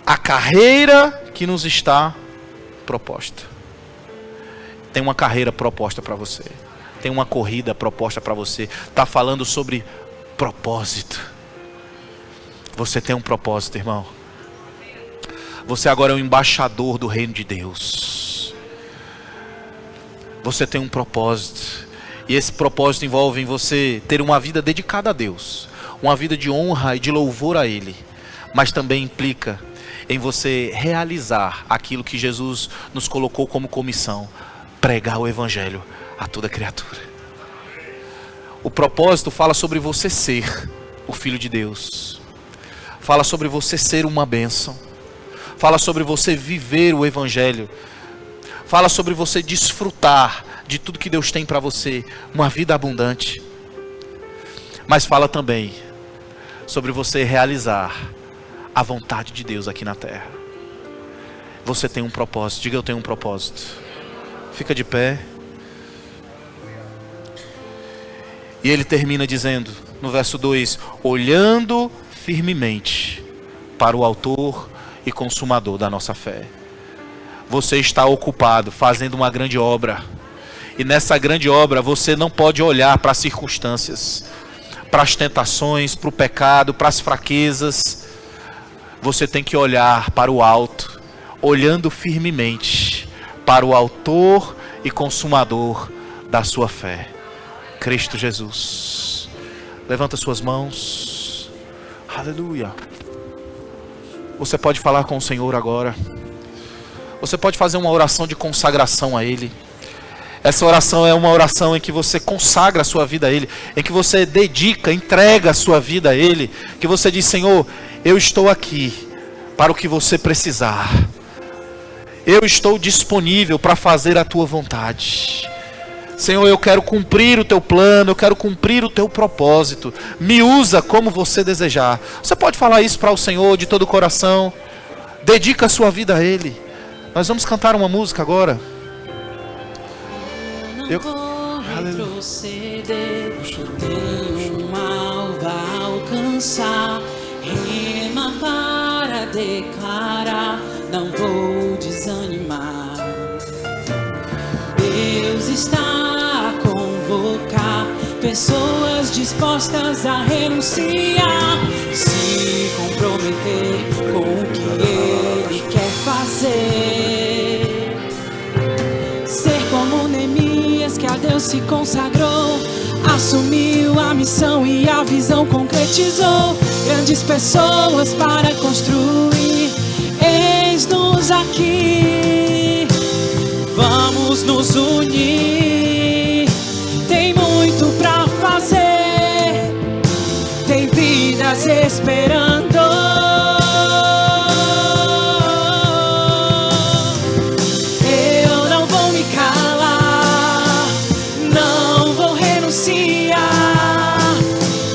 S3: A carreira que nos está proposta. Tem uma carreira proposta para você. Tem uma corrida proposta para você. Está falando sobre propósito. Você tem um propósito, irmão. Você agora é um embaixador do reino de Deus. Você tem um propósito. E esse propósito envolve em você ter uma vida dedicada a Deus. Uma vida de honra e de louvor a Ele. Mas também implica em você realizar aquilo que Jesus nos colocou como comissão. Pregar o Evangelho a toda criatura. O propósito fala sobre você ser o Filho de Deus. Fala sobre você ser uma bênção. Fala sobre você viver o Evangelho. Fala sobre você desfrutar de tudo que Deus tem para você. Uma vida abundante. Mas fala também sobre você realizar a vontade de Deus aqui na terra. Você tem um propósito. Diga, eu tenho um propósito. Fica de pé. E ele termina dizendo, no verso 2, olhando firmemente para o autor e consumador da nossa fé. Você está ocupado fazendo uma grande obra. E nessa grande obra você não pode olhar para as circunstâncias, para as tentações, para o pecado, para as fraquezas. Você tem que olhar para o alto, olhando firmemente para o autor e consumador da sua fé, Cristo Jesus. Levanta suas mãos. Aleluia. Você pode falar com o Senhor agora. Você pode fazer uma oração de consagração a Ele. Essa oração é uma oração em que você consagra a sua vida a Ele, em que você dedica, entrega a sua vida a Ele, que você diz, Senhor, eu estou aqui para o que você precisar. Eu estou disponível para fazer a tua vontade. Senhor, eu quero cumprir o teu plano, eu quero cumprir o teu propósito. Me usa como você desejar. Você pode falar isso para o Senhor de todo o coração. Dedica a sua vida a Ele. Nós vamos cantar uma música agora.
S8: Eu vou retroceder, nenhum mal vai alcançar. Rema para declarar, não vou desanimar. Deus está a convocar pessoas dispostas a renunciar, se comprometer com o que Ele quer fazer. Ser como Neemias, que a Deus se consagrou, assumiu a missão e a visão concretizou. Grandes pessoas para construir, eis-nos aqui. Vamos nos unir, tem muito pra fazer, tem vidas esperando. Eu não vou me calar, não vou renunciar,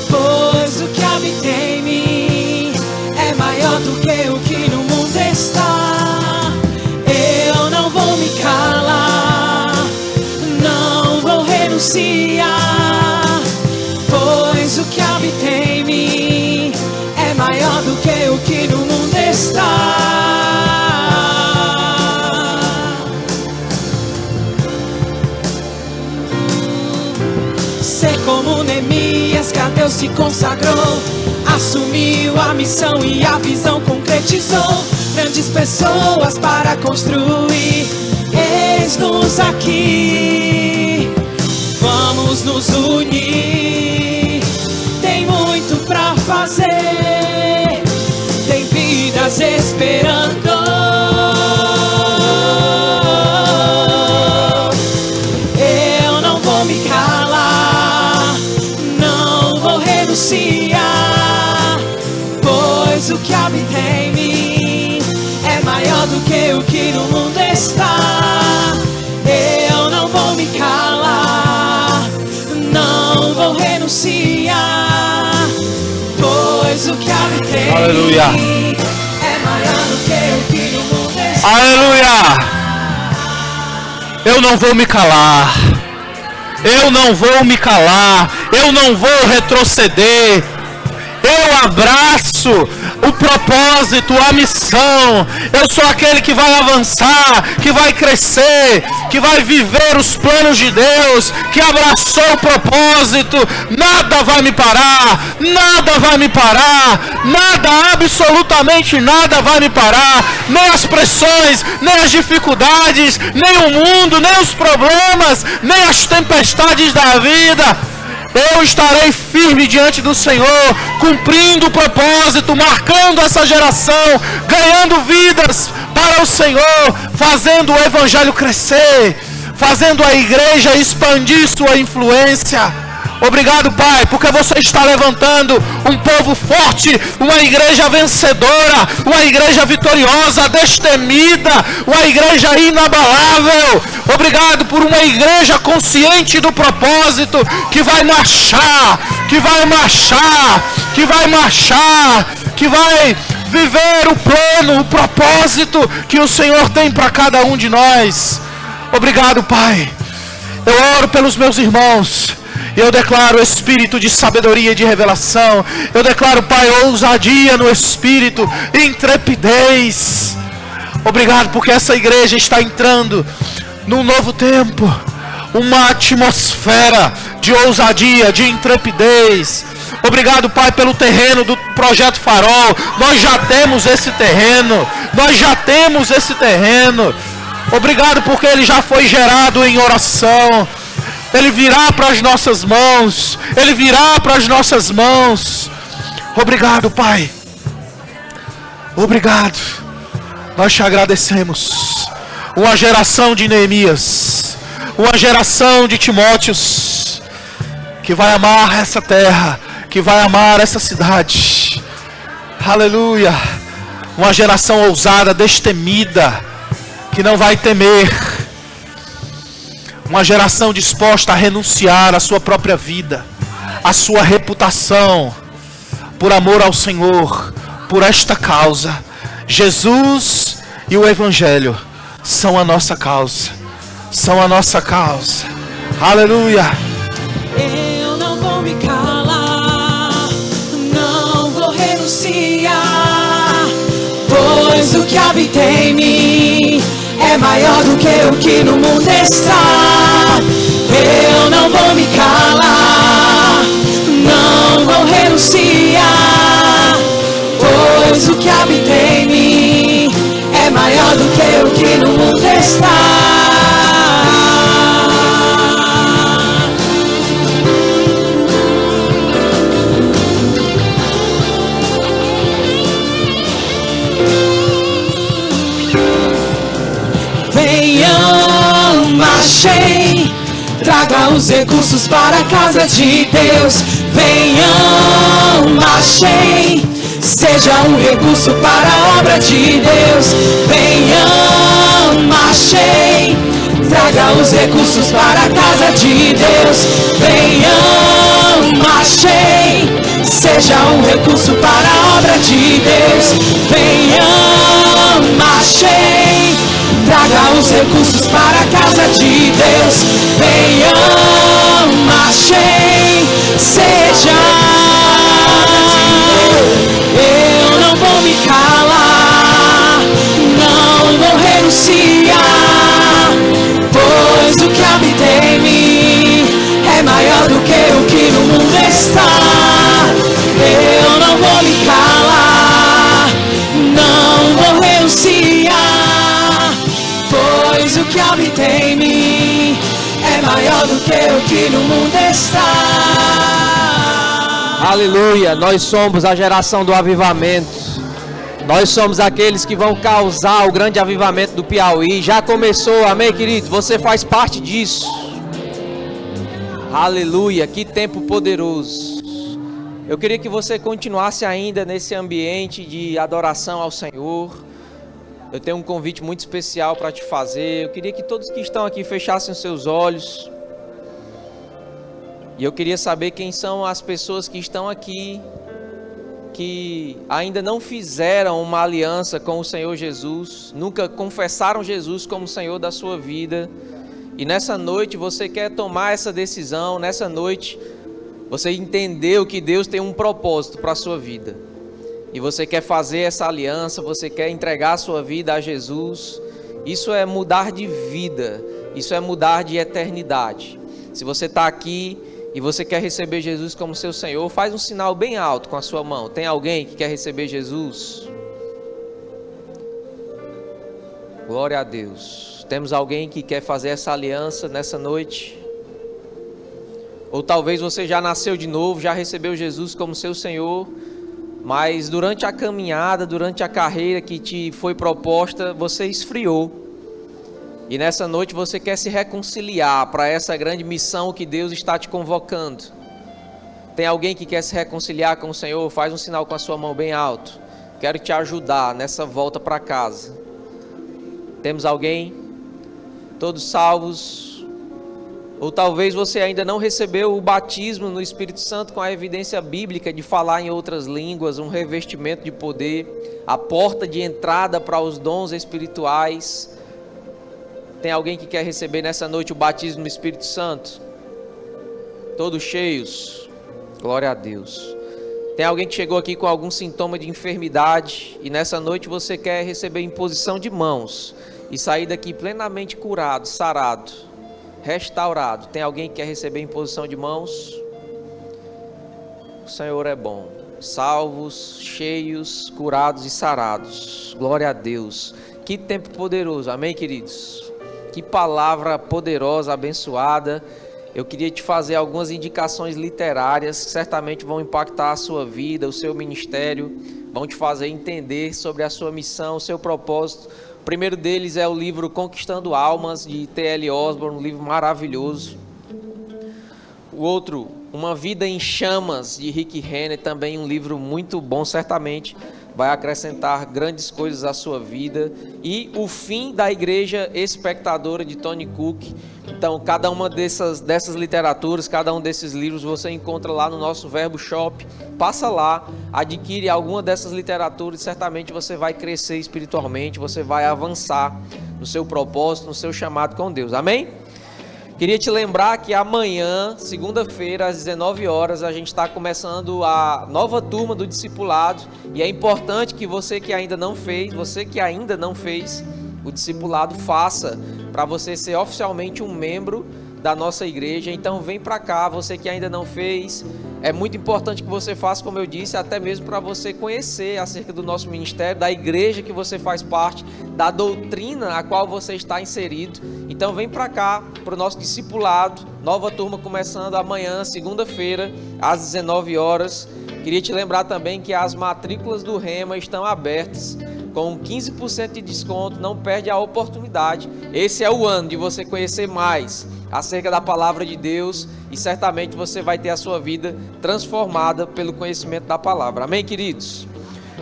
S8: pois o que habita em mim é maior do que o que no mundo está. Eu não vou me calar, não vou renunciar, pois o que habita em mim é maior do que o que no mundo está. Ser como Neemias, que a Deus se consagrou, assumir a missão e a visão concretizou. Grandes pessoas para construir. Eis-nos aqui, vamos nos unir. Tem muito pra fazer, tem vidas esperando. Eu não vou me calar, não vou renunciar, pois o que habita em mim é maior do que o que no mundo está. Eu não vou me calar, não vou renunciar, pois o que habita em
S3: Aleluia.
S8: mim é maior do que o que no mundo está.
S3: Aleluia! Eu não vou me calar. Eu não vou me calar. Eu não vou retroceder. Eu abraço o propósito, a missão. Eu sou aquele que vai avançar, que vai crescer, que vai viver os planos de Deus, que abraçou o propósito. Nada vai me parar, nada vai me parar, nada, absolutamente nada vai me parar. Nem as pressões, nem as dificuldades, nem o mundo, nem os problemas, nem as tempestades da vida. Eu estarei firme diante do Senhor, cumprindo o propósito, marcando essa geração, ganhando vidas para o Senhor, fazendo o Evangelho crescer, fazendo a igreja expandir sua influência. Obrigado, Pai, porque você está levantando um povo forte, uma igreja vencedora, uma igreja vitoriosa, destemida, uma igreja inabalável. Obrigado por uma igreja consciente do propósito, que vai marchar, que vai marchar, que vai marchar, que vai viver o plano, o propósito que o Senhor tem para cada um de nós. Obrigado, Pai. Eu oro pelos meus irmãos. Eu declaro espírito de sabedoria e de revelação. Eu declaro, Pai, ousadia no espírito, intrepidez. Obrigado porque essa igreja está entrando num novo tempo, uma atmosfera de ousadia, de intrepidez. Obrigado, Pai, pelo terreno do Projeto Farol. Nós já temos esse terreno. Nós já temos esse terreno. Obrigado porque ele já foi gerado em oração. Ele virá para as nossas mãos. Ele virá para as nossas mãos. Obrigado, Pai. Obrigado. Nós te agradecemos. Uma geração de Neemias. Uma geração de Timóteos. Que vai amar essa terra. Que vai amar essa cidade. Aleluia. Uma geração ousada, destemida. Que não vai temer. Uma geração disposta a renunciar à sua própria vida, à sua reputação, por amor ao Senhor, por esta causa. Jesus e o Evangelho são a nossa causa, são a nossa causa. Aleluia.
S8: Eu não vou me calar, não vou renunciar, pois o que habita em mim é maior do que o que no mundo está. Eu não vou me calar, não vou renunciar, pois o que habita em mim é maior do que o que no mundo está. Venham, marchem, traga os recursos para a casa de Deus. Venham, marchem, seja um recurso para a obra de Deus. Venham, marchem, traga os recursos para a casa de Deus. Venham, marchem, seja um recurso para a obra de Deus. Venham, marchem, traga os recursos para a casa de Deus. Venham, marchem, seja. Eu não vou me calar, não vou renunciar, pois o que habita em mim é maior do que o que no mundo está. Eu não vou me calar, que no mundo está.
S1: Aleluia, nós somos a geração do avivamento. Nós somos aqueles que vão causar o grande avivamento do Piauí. Já começou, amém, querido? Você faz parte disso. Aleluia, que tempo poderoso. Eu queria que você continuasse ainda nesse ambiente de adoração ao Senhor. Eu tenho um convite muito especial para te fazer. Eu queria que todos que estão aqui fechassem os seus olhos. E eu queria saber quem são as pessoas que estão aqui, que ainda não fizeram uma aliança com o Senhor Jesus, nunca confessaram Jesus como Senhor da sua vida. E nessa noite você quer tomar essa decisão, nessa noite você entendeu que Deus tem um propósito para a sua vida. E você quer fazer essa aliança, você quer entregar a sua vida a Jesus. Isso é mudar de vida, isso é mudar de eternidade. Se você está aqui e você quer receber Jesus como seu Senhor, faz um sinal bem alto com a sua mão. Tem alguém que quer receber Jesus? Glória a Deus. Temos alguém que quer fazer essa aliança nessa noite? Ou talvez você já nasceu de novo, já recebeu Jesus como seu Senhor, mas durante a caminhada, durante a carreira que te foi proposta, você esfriou. E nessa noite você quer se reconciliar para essa grande missão que Deus está te convocando. Tem alguém que quer se reconciliar com o Senhor? Faz um sinal com a sua mão bem alto. Quero te ajudar nessa volta para casa. Temos alguém? Todos salvos? Ou talvez você ainda não recebeu o batismo no Espírito Santo com a evidência bíblica de falar em outras línguas, um revestimento de poder, a porta de entrada para os dons espirituais. Tem alguém que quer receber nessa noite o batismo no Espírito Santo? Todos cheios? Glória a Deus. Tem alguém que chegou aqui com algum sintoma de enfermidade e nessa noite você quer receber imposição de mãos e sair daqui plenamente curado, sarado, restaurado? Tem alguém que quer receber imposição de mãos? O Senhor é bom. Salvos, cheios, curados e sarados. Glória a Deus. Que tempo poderoso. Amém, queridos? Que palavra poderosa, abençoada. Eu queria te fazer algumas indicações literárias que certamente vão impactar a sua vida, o seu ministério, vão te fazer entender sobre a sua missão, o seu propósito. O primeiro deles é o livro Conquistando Almas, de T.L. Osborne, um livro maravilhoso. O outro, Uma Vida em Chamas, de Rick Renner, também um livro muito bom, certamente vai acrescentar grandes coisas à sua vida. E O Fim da Igreja Espectadora, de Tony Cook. Então, cada uma dessas literaturas, cada um desses livros você encontra lá no nosso Verbo Shop. Passa lá, adquire alguma dessas literaturas e certamente você vai crescer espiritualmente, você vai avançar no seu propósito, no seu chamado com Deus. Amém? Queria te lembrar que amanhã, segunda-feira, às 19 horas, a gente está começando a nova turma do discipulado. E é importante que você que ainda não fez, o discipulado, faça, para você ser oficialmente um membro da nossa igreja. Então vem para cá, você que ainda não fez. É muito importante que você faça, como eu disse, até mesmo para você conhecer acerca do nosso ministério, da igreja que você faz parte, da doutrina a qual você está inserido. Então vem para cá, para o nosso discipulado, nova turma começando amanhã, segunda-feira, às 19 horas. Queria te lembrar também que as matrículas do Rema estão abertas, com 15% de desconto, não perde a oportunidade. Esse é o ano de você conhecer mais acerca da palavra de Deus e certamente você vai ter a sua vida transformada pelo conhecimento da palavra. Amém, queridos?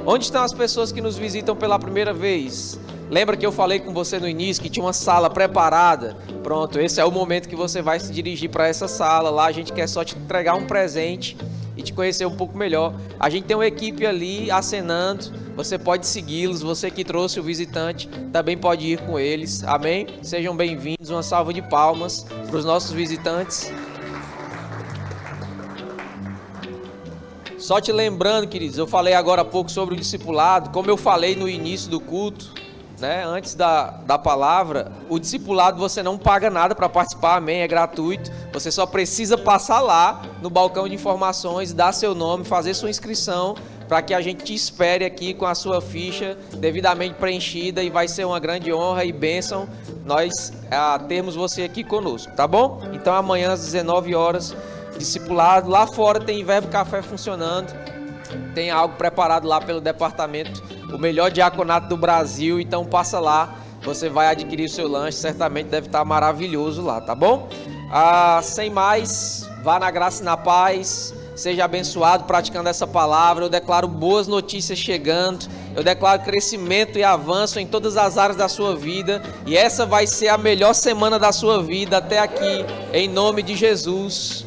S1: Onde estão as pessoas que nos visitam pela primeira vez? Lembra que eu falei com você no início que tinha uma sala preparada? Pronto, esse é o momento que você vai se dirigir para essa sala. Lá a gente quer só te entregar um presente e te conhecer um pouco melhor. A gente tem uma equipe ali acenando. Você pode segui-los. Você que trouxe o visitante também pode ir com eles. Amém? Sejam bem-vindos. Uma salva de palmas para os nossos visitantes. Só te lembrando, queridos, eu falei agora há pouco sobre o discipulado. Como eu falei no início do culto, né, antes da palavra, o discipulado você não paga nada para participar, amém, é gratuito. Você só precisa passar lá no balcão de informações, dar seu nome, fazer sua inscrição, para que a gente te espere aqui com a sua ficha devidamente preenchida, e vai ser uma grande honra e bênção nós termos você aqui conosco, tá bom? Então amanhã às 19 horas, discipulado. Lá fora tem Verbo Café funcionando, tem algo preparado lá pelo departamento, o melhor diaconato do Brasil, então passa lá, você vai adquirir o seu lanche, certamente deve estar maravilhoso lá, tá bom? Sem mais, vá na graça e na paz, seja abençoado praticando essa palavra. Eu declaro boas notícias chegando, eu declaro crescimento e avanço em todas as áreas da sua vida, e essa vai ser a melhor semana da sua vida até aqui, em nome de Jesus.